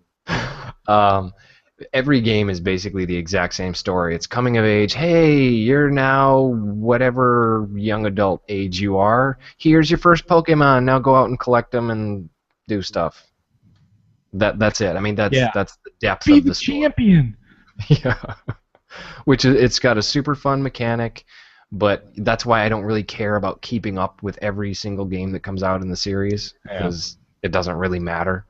Every game is basically the exact same story. It's coming of age. Hey, you're now whatever young adult age you are. Here's your first Pokemon. Now go out and collect them and do stuff. That's it. I mean, that's the depth Be of the the story. champion. Yeah. Which it's got a super fun mechanic, but that's why I don't really care about keeping up with every single game that comes out in the series, because it doesn't really matter.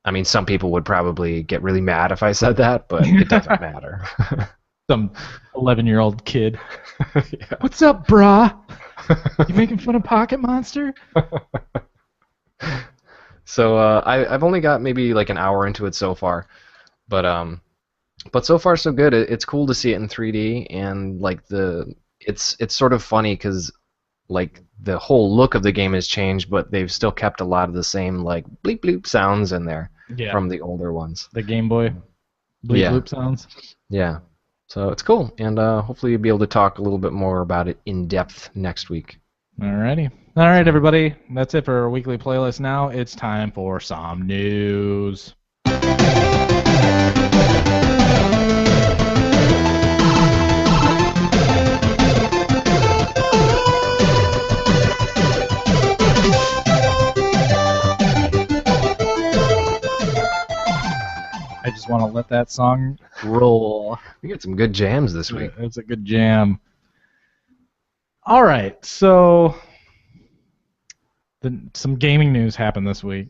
I mean, some people would probably get really mad if I said that, but it doesn't matter. Some 11-year-old kid. Yeah. What's up, brah? You making fun of Pocket Monster? So I've only got maybe like an hour into it so far, but so far so good. It's cool to see it in 3D, and like it's sort of funny because like the whole look of the game has changed, but they've still kept a lot of the same like bleep bloop sounds in there from the older ones. The Game Boy bleep bloop sounds. Yeah. So it's cool, and hopefully you'll be able to talk a little bit more about it in depth next week. Alrighty. All right, everybody. That's it for our weekly playlist. Now it's time for some news. I just want to let that song roll. We got some good jams this week. It's a good jam. All right, so some gaming news happened this week.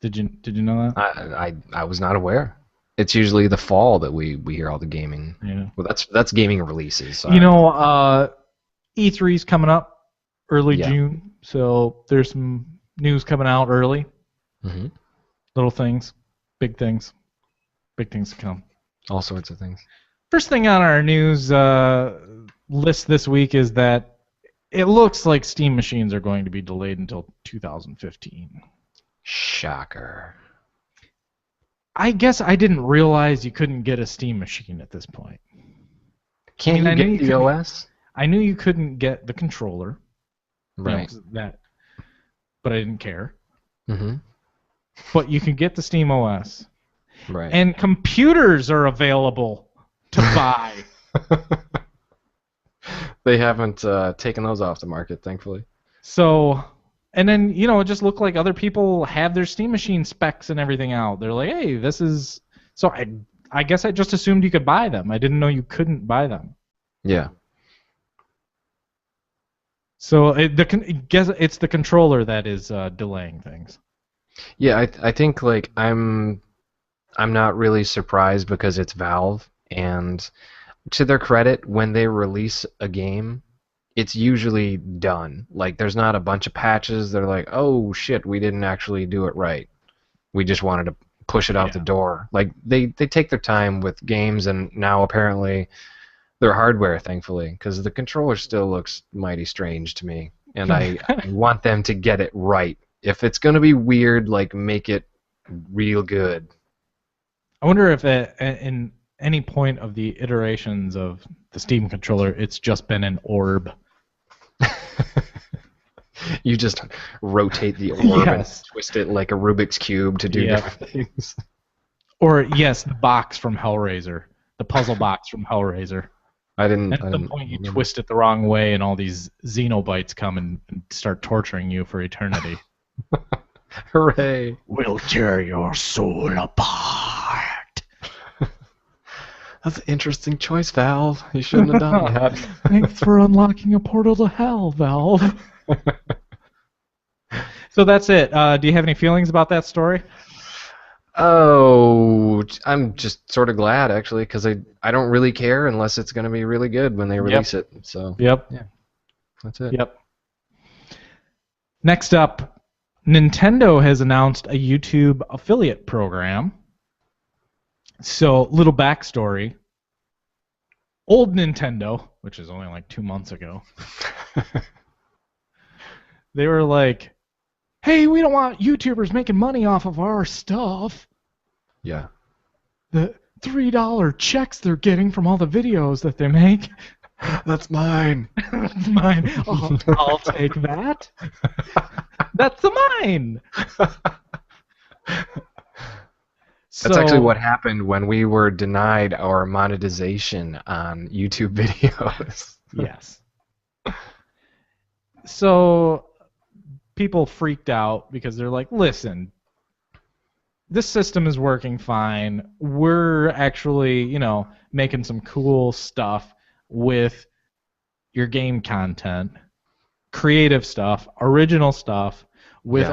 Did you know that? I was not aware. It's usually the fall that we hear all the gaming. Yeah. Well, that's gaming releases. So you know, E3's coming up early Yeah. June, so there's some news coming out early. Mm-hmm. Little things, big things to come. All sorts of things. First thing on our news list this week is that it looks like Steam machines are going to be delayed until 2015. Shocker. I guess I didn't realize you couldn't get a Steam machine at this point. Can't I you knew get the you OS? I knew you couldn't get the controller. Right. You know, but I didn't care. Mm-hmm. But you can get the Steam OS. Right. And computers are available to buy. They haven't taken those off the market, thankfully. So, and then, you know, it just looked like other people have their Steam machine specs and everything out. They're like, hey, this is... So I guess I just assumed you could buy them. I didn't know you couldn't buy them. Yeah. So guess it's the controller that is delaying things. Yeah, I think like I'm not really surprised because it's Valve, and to their credit, when they release a game, it's usually done. Like there's not a bunch of patches. They're like, oh shit, we didn't actually do it right. We just wanted to push it out the door. Like they take their time with games, and now apparently their hardware, thankfully, because the controller still looks mighty strange to me, and I want them to get it right. If it's gonna be weird, like make it real good. I wonder if in any point of the iterations of the Steam controller, it's just been an orb. You just rotate the orb and Yes. twist it like a Rubik's Cube to do different things. Or, yes, the box from Hellraiser. The puzzle box from Hellraiser. I didn't. At I some didn't point, you remember. twist it the wrong way, and all these Xenobites come and start torturing you for eternity. Hooray! We'll tear your soul apart. That's an interesting choice, Valve. You shouldn't have done that. Thanks for unlocking a portal to hell, Valve. So that's it. Do you have any feelings about that story? Oh, I'm just sort of glad actually, because I don't really care unless it's going to be really good when they release it. So Yep. yeah, that's it. Yep. Next up, Nintendo has announced a YouTube affiliate program. So, little backstory. Old Nintendo, which is only like 2 months ago, they were like, hey, we don't want YouTubers making money off of our stuff. Yeah. The $3 checks they're getting from all the videos that they make. That's mine. That's mine. I'll take that. That's mine. That's actually what happened when we were denied our monetization on YouTube videos. Yes. So people freaked out because they're like, listen, this system is working fine. We're actually, making some cool stuff with your game content, creative stuff, original stuff with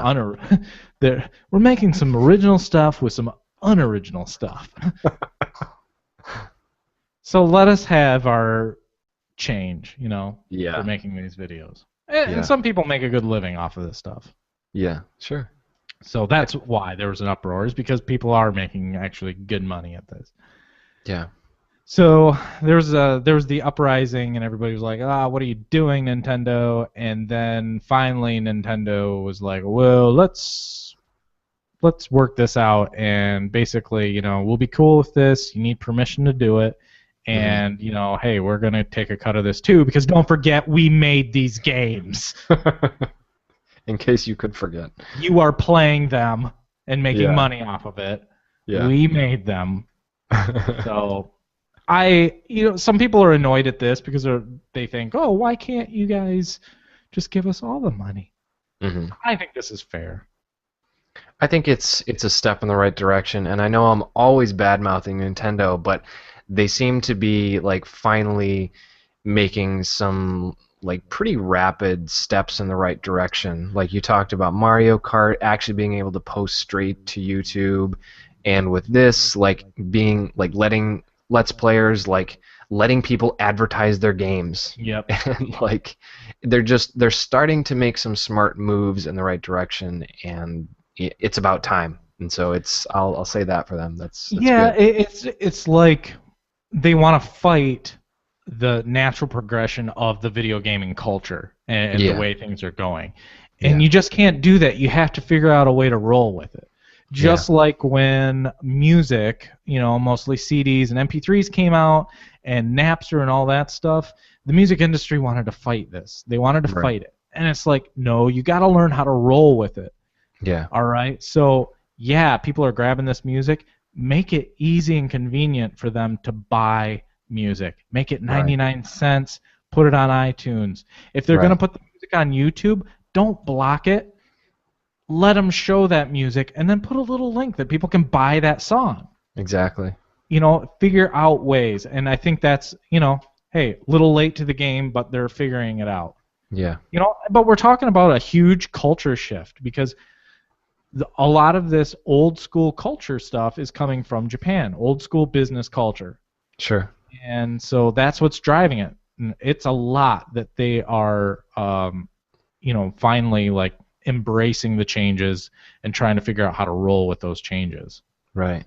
we're making some original stuff with some unoriginal stuff. So let us have our change, for making these videos. And some people make a good living off of this stuff. Yeah, sure. So that's why there was an uproar, is because people are making actually good money at this. Yeah. So there was the uprising, and everybody was like, what are you doing, Nintendo? And then finally Nintendo was like, well, let's work this out, and basically, we'll be cool with this. You need permission to do it. And, hey, we're going to take a cut of this too, because don't forget, we made these games. In case you could forget. You are playing them and making money off of it. Yeah. We made them. So some people are annoyed at this because they think, oh, why can't you guys just give us all the money? Mm-hmm. I think this is fair. I think it's a step in the right direction, and I know I'm always bad-mouthing Nintendo, but they seem to be like finally making some like pretty rapid steps in the right direction. Like you talked about Mario Kart actually being able to post straight to YouTube, and with this like being like letting Let's Players like letting people advertise their games. Yep. And like they're starting to make some smart moves in the right direction, and it's about time. And so I'll say that for them. That's yeah, good. It's like they want to fight the natural progression of the video gaming culture and the way things are going. And you just can't do that. You have to figure out a way to roll with it. Just like when music, mostly CDs and MP3s came out, and Napster and all that stuff, the music industry wanted to fight this. They wanted to fight it. And it's like, no, you got to learn how to roll with it. Yeah. All right? So, people are grabbing this music. Make it easy and convenient for them to buy music. Make it 99 cents. Put it on iTunes. If they're going to put the music on YouTube, don't block it. Let them show that music, and then put a little link that people can buy that song. Exactly. Figure out ways. And I think that's, hey, little late to the game, but they're figuring it out. Yeah. But we're talking about a huge culture shift, because a lot of this old school culture stuff is coming from Japan, old school business culture. Sure. And so that's what's driving it. And it's a lot that they are, finally like embracing the changes and trying to figure out how to roll with those changes. Right.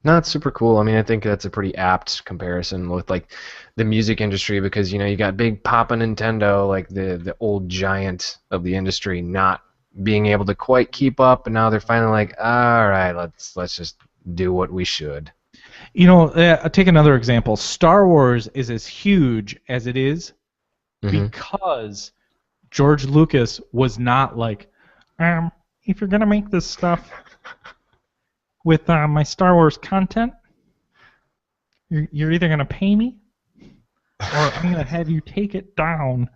No, it's super cool. I mean, I think that's a pretty apt comparison with like the music industry, because you got Big Papa Nintendo, like the old giant of the industry, not being able to quite keep up, and now they're finally like, all right, let's just do what we should. Take another example. Star Wars is as huge as it is because George Lucas was not like, if you're gonna make this stuff with my Star Wars content, you're either gonna pay me or I'm going to have you take it down.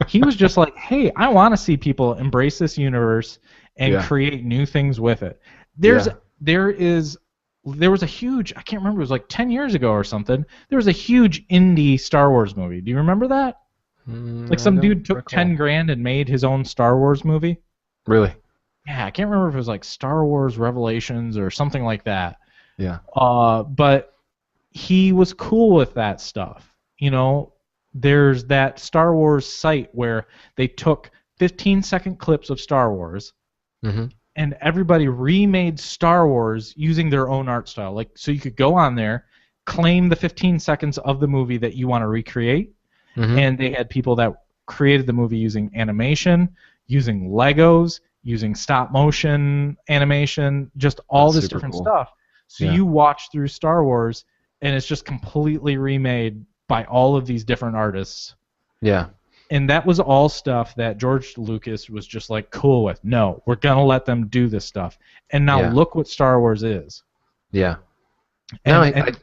He was just like, hey, I want to see people embrace this universe and Yeah. create new things with it. Yeah. There was a huge, I can't remember, it was like 10 years ago or something. There was a huge indie Star Wars movie. Do you remember that? Like I some don't dude took recall. 10 grand and made his own Star Wars movie. Really? Yeah, I can't remember if it was like Star Wars Revelations or something like that. Yeah. But he was cool with that stuff. You know, there's that Star Wars site where they took 15-second clips of Star Wars Mm-hmm. and everybody remade Star Wars using their own art style. Like, so you could go on there, claim the 15 seconds of the movie that you want to recreate, Mm-hmm. and they had people that created the movie using animation, using Legos, using stop motion animation, just all That's this super different cool. stuff. So Yeah. you watch through Star Wars, and it's just completely remade by all of these different artists. Yeah. And that was all stuff that George Lucas was just like cool with. No, we're gonna let them do this stuff. And now Yeah. look what Star Wars is. Yeah. And, No, and,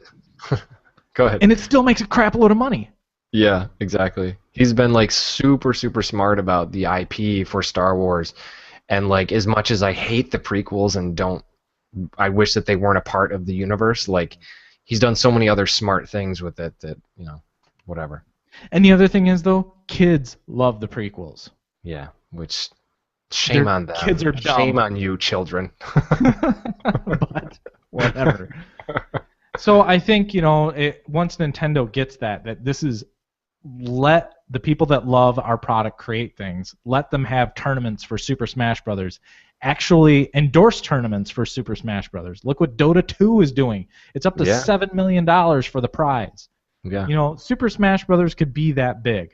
Go ahead. and it still makes a crap load of money. Yeah, exactly. He's been like super, super smart about the IP for Star Wars, and like as much as I hate the prequels and I wish that they weren't a part of the universe. Like, he's done so many other smart things with it that whatever. And the other thing is though, kids love the prequels. Yeah, which shame Their on them. kids are dumb. Shame on you, children. But whatever. So I think, once Nintendo gets that this is, let the people that love our product create things, let them have tournaments for Super Smash Brothers, actually endorse tournaments for Super Smash Brothers. Look what Dota 2 is doing. It's up to Yeah. $7 million for the prize. Yeah. Super Smash Brothers could be that big,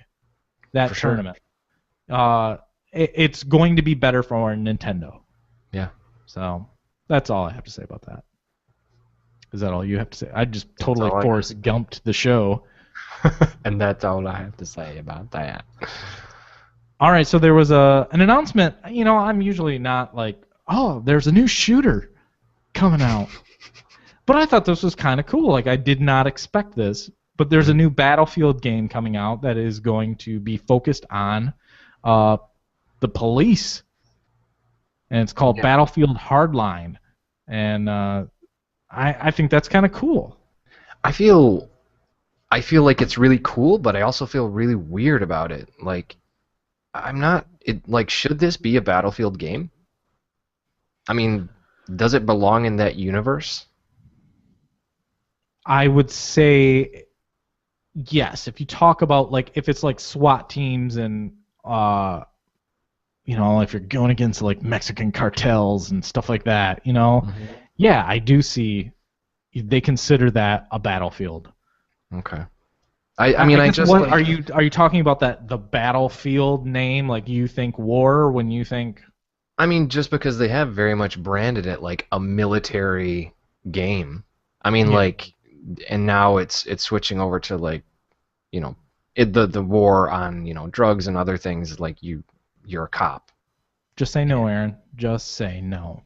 that For sure. tournament. It's going to be better for Nintendo. Yeah. So that's all I have to say about that. Is that all you have to say? I just totally all I- Forrest Gumped the show. And that's all I have to say about that. All right, so there was an announcement. I'm usually not like, oh, there's a new shooter coming out. But I thought this was kind of cool. Like, I did not expect this. But there's a new Battlefield game coming out that is going to be focused on the police. And it's called Battlefield Hardline. And I think that's kind of cool. I feel like it's really cool, but I also feel really weird about it. Like, should this be a Battlefield game? I mean, does it belong in that universe? I would say yes. If you talk about, like, if it's like SWAT teams and if you're going against like Mexican cartels and stuff like that, yeah, I do see they consider that a Battlefield. Okay. I mean, I guess just what, like, are you talking about the Battlefield name? Like, you think war when you think? I mean, just because they have very much branded it like a military game. I mean, Yeah. like, and now it's switching over to like, the war on drugs and other things. Like, you're a cop. Just say no, Aaron. Just say no.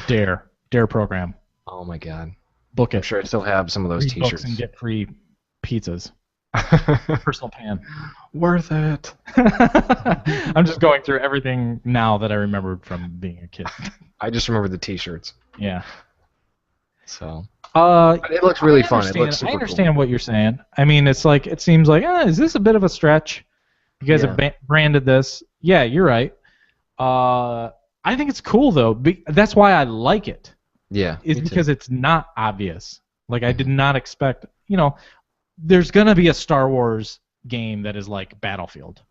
Dare program. Oh my God. Book it. I'm sure I still have some of those Read books T-shirts. and get free pizzas. Personal pan. Worth it. I'm just going through everything now that I remembered from being a kid. I just remember the T-shirts. Yeah. So it looks really fun. It looks super I understand what you're saying. I mean, it's like, it seems like, is this a bit of a stretch? You guys have branded this. Yeah, you're right. I think it's cool though. That's why I like it. Yeah. Is me too. because it's not obvious. Like, I did not expect. There's gonna be a Star Wars game that is like Battlefield.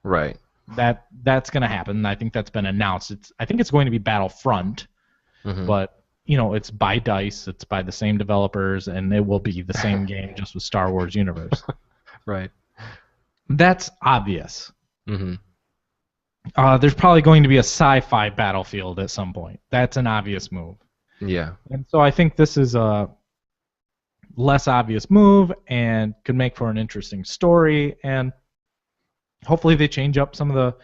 Right. That's gonna happen. I think that's been announced. I think it's going to be Battlefront, Mhm. but it's by DICE. It's by the same developers, and it will be the same game just with Star Wars universe. Right. That's obvious. Mm-hmm. There's probably going to be a sci-fi Battlefield at some point. That's an obvious move. Yeah. And so I think this is a less obvious move and could make for an interesting story. And hopefully they change up some of the,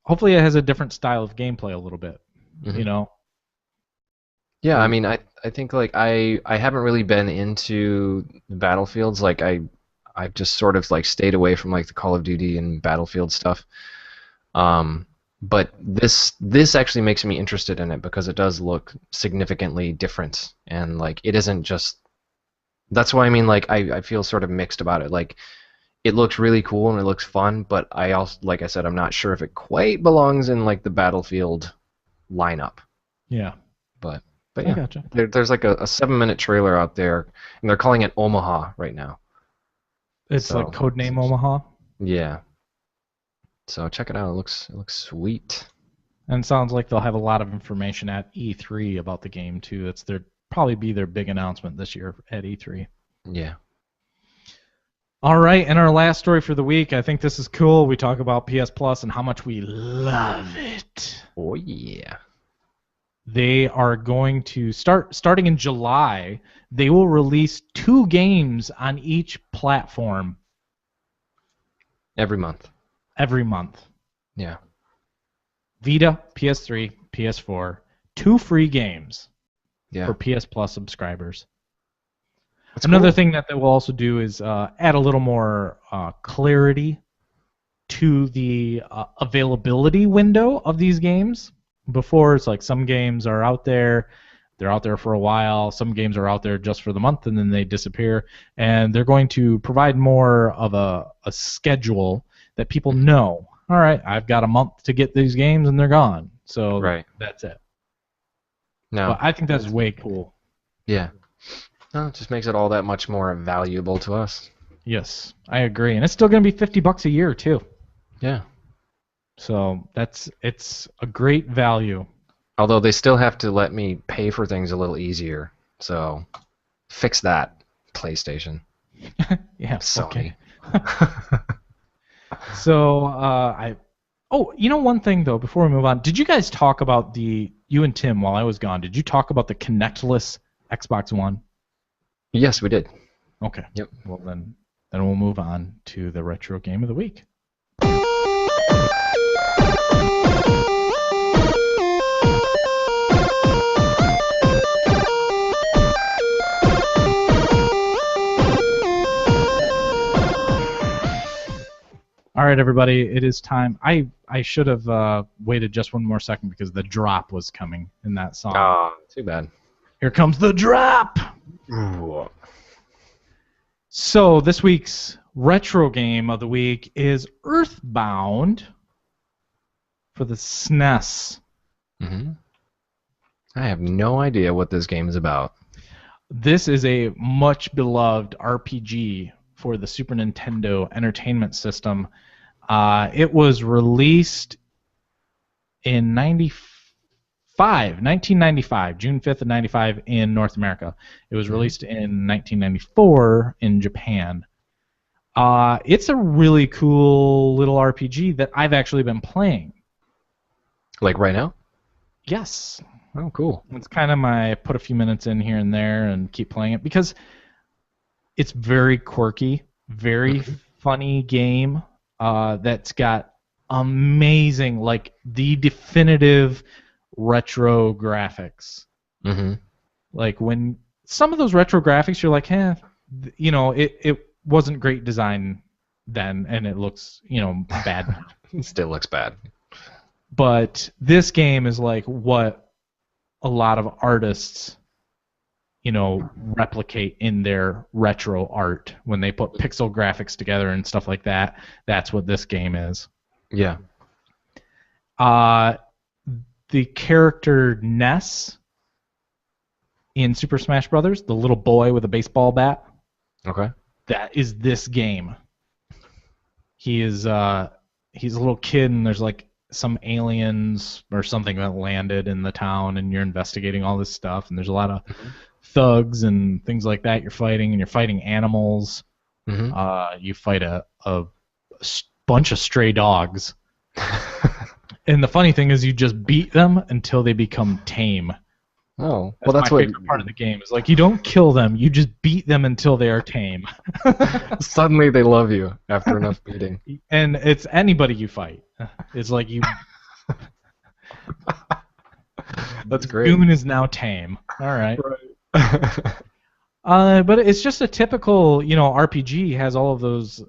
hopefully it has a different style of gameplay a little bit. Mhm. Yeah, I mean, I I think like I haven't really been into Battlefields. Like I've just sort of like stayed away from like the Call of Duty and Battlefield stuff. Um, but this actually makes me interested in it because it does look significantly different, and like it isn't just. That's why I mean like I feel sort of mixed about it. Like it looks really cool and it looks fun, but I also, like I said, I'm not sure if it quite belongs in like the Battlefield lineup. Yeah. But I yeah, gotcha. there's like a 7-minute trailer out there, and they're calling it Omaha right now. It's So, like Codename Omaha. Yeah. So check it out. It looks sweet. And it sounds like they'll have a lot of information at E3 about the game too. That's their probably be their big announcement this year at E3. Yeah. All right, and our last story for the week. I think this is cool. We talk about PS Plus and how much we love it. Oh yeah. They are going to starting in July. They will release 2 games on each platform Every month. every month. Yeah. Vita, PS3, PS4, 2 free games Yeah. for PS Plus subscribers. That's Another cool. thing that they will also do is add a little more clarity to the availability window of these games. Before, it's like some games are out there, they're out there for a while. Some games are out there just for the month, and then they disappear. And they're going to provide more of a schedule that people know. All right, I've got a month to get these games, and they're gone. So Right. that's it. No. But I think that's way cool. Yeah. No, it just makes it all that much more valuable to us. Yes, I agree. And it's still going to be $50 a year, too. Yeah. So it's a great value. Although they still have to let me pay for things a little easier. So fix that, PlayStation. Yeah, Sony. okay. So one thing though before we move on, did you guys talk about you and Tim while I was gone? Did you talk about the connectless Xbox One? Yes, we did. Okay. Yep. Well then we'll move on to the retro game of the week. All right, everybody, it is time. I should have waited just one more second because the drop was coming in that song. Ah, too bad. Here comes the drop! Ooh. So this week's retro game of the week is Earthbound for the SNES. Mm-hmm. I have no idea what this game is about. This is a much beloved RPG for the Super Nintendo Entertainment System. It was released in 1995, June 5th of 95 in North America. It was released in 1994 in Japan. It's a really cool little RPG that I've actually been playing. Like right now? Yes. Oh, cool. It's kind of put a few minutes in here and there and keep playing it because it's very quirky, very funny game that's got amazing, like the definitive retro graphics. Mm-hmm. Like when some of those retro graphics, you're like, it wasn't great design then, and it looks, bad now. It still looks bad. But this game is like what a lot of artists, replicate in their retro art when they put pixel graphics together and stuff like that. That's what this game is. Yeah. The character Ness in Super Smash Brothers, the little boy with a baseball bat, Okay. that is this game. He's a little kid, and there's like some aliens or something that landed in the town, and you're investigating all this stuff, and there's a lot of thugs and things like that you're fighting, and you're fighting animals. Mm-hmm. You fight a bunch of stray dogs. And the funny thing is you just beat them until they become tame. Oh, That's well, that's my what. favorite part of the game. Is like you don't kill them, you just beat them until they are tame. Suddenly they love you after enough beating. And it's anybody you fight. It's like you. That's great. Goon is now tame. All right. But it's just a typical, RPG has all of those,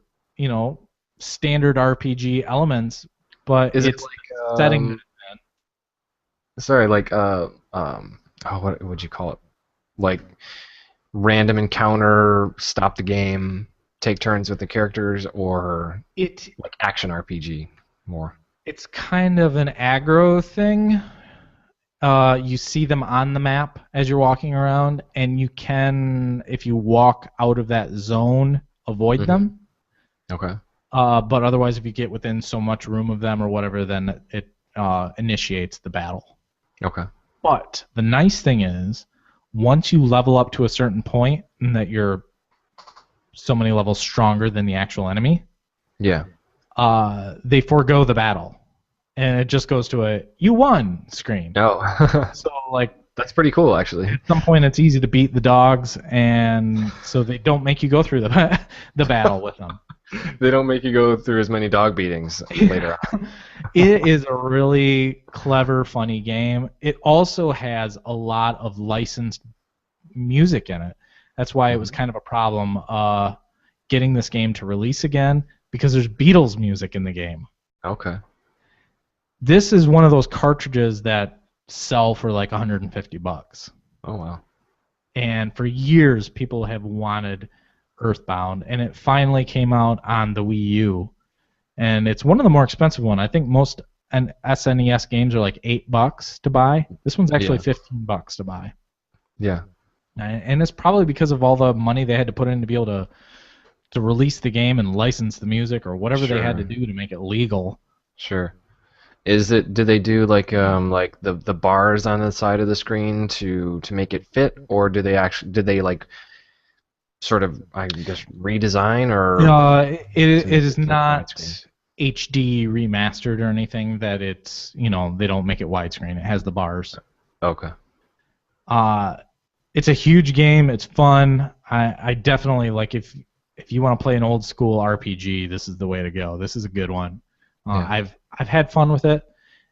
standard RPG elements, but Is it it's like setting. sorry, like what would you call it? Like random encounter, stop the game, take turns with the characters, or It like action RPG more? it's kind of an aggro thing. You see them on the map as you're walking around, and you can, if you walk out of that zone, avoid them. Okay. But otherwise, if you get within so much room of them or whatever, then it initiates the battle. Okay. But the nice thing is, once you level up to a certain point, and that you're so many levels stronger than the actual enemy, Yeah. they forego the battle, and it just goes to a "you won" screen. No. So like That's pretty cool, actually. at some point, it's easy to beat the dogs, and so they don't make you go through the the battle with them. They don't make you go through as many dog beatings later on. It is a really clever, funny game. It also has a lot of licensed music in it. That's why it was kind of a problem getting this game to release again, because there's Beatles music in the game. Okay. This is one of those cartridges that sell for like $150. Oh wow. And for years, people have wanted Earthbound, and it finally came out on the Wii U. And it's one of the more expensive ones. I think most SNES games are like $8 to buy. This one's actually $15 to buy. Yeah. And it's probably because of all the money they had to put in to be able to release the game and license the music or whatever they had to do to make it legal. Sure. Do they do like the bars on the side of the screen to make it fit, or did they like sort of, I guess, redesign, or it is not HD remastered or anything, that it's, they don't make it widescreen. It has the bars. Okay. It's a huge game. It's fun. I definitely, like, if you want to play an old school RPG, this is the way to go. This is a good one. I've had fun with it,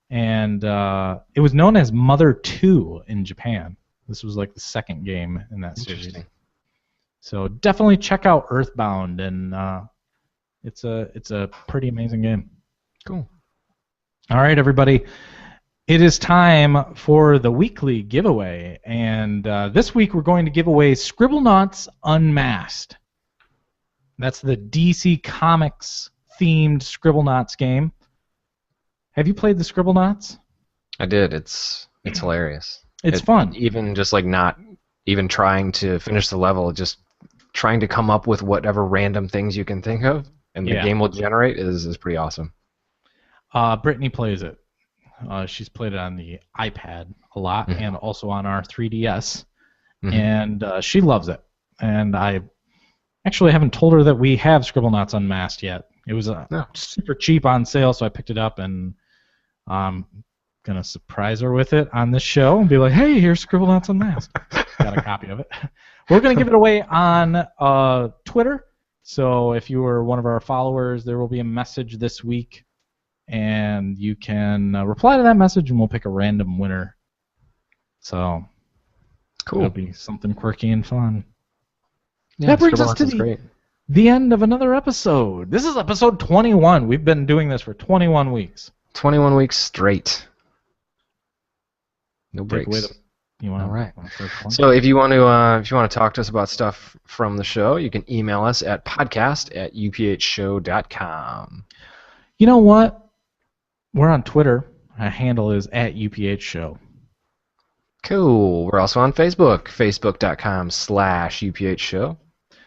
and it was known as Mother 2 in Japan. This was like the second game in that series. So definitely check out Earthbound, and it's a pretty amazing game. Cool. All right, everybody. It is time for the weekly giveaway, and this week we're going to give away Scribblenauts Unmasked. That's the DC Comics themed Scribblenauts game. Have you played the Scribblenauts? I did. It's hilarious. It's fun. Even just like not even trying to finish the level, just trying to come up with whatever random things you can think of, and the game will generate is pretty awesome. Brittany plays it. She's played it on the iPad a lot, and also on our 3DS, and she loves it. And I actually haven't told her that we have Scribblenauts Unmasked yet. It was super cheap on sale, so I picked it up, and I'm going to surprise her with it on this show and be like, hey, here's Scribblenauts Unmasked. Got a copy of it. We're going to give it away on Twitter, so if you are one of our followers, there will be a message this week, and you can reply to that message, and we'll pick a random winner. So cool. It'll be something quirky and fun. Yeah, that brings us to the end of another episode. This is episode 21. We've been doing this for 21 weeks. 21 weeks straight. No breaks. All right. So if you want to talk to us about stuff from the show, you can email us at podcast@uphshow.com. You know what? We're on Twitter. Our handle is @UPHshow. Cool. We're also on Facebook, facebook.com/UPHshow.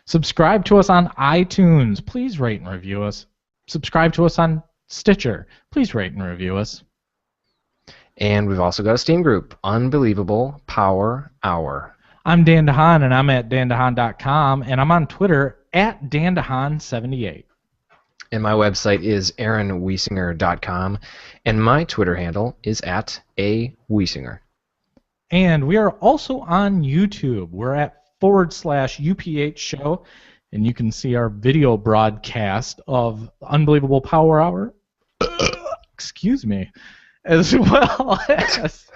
Subscribe to us on iTunes. Please rate and review us. Subscribe to us on Stitcher. Please rate and review us. And we've also got a Steam group, Unbelievable Power Hour. I'm Dan DeHaan, and I'm at dandehaan.com, and I'm on Twitter at dandehaan78. And my website is aaronwiesinger.com, and my Twitter handle is @awiesinger. And we are also on YouTube. We're at /UPH show, and you can see our video broadcast of Unbelievable Power Hour. Excuse me. As well as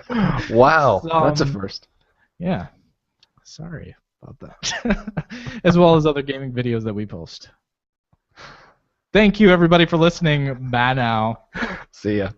wow, that's a first. Yeah. Sorry about that. As well as other gaming videos that we post. Thank you, everybody, for listening. Bye now. See ya.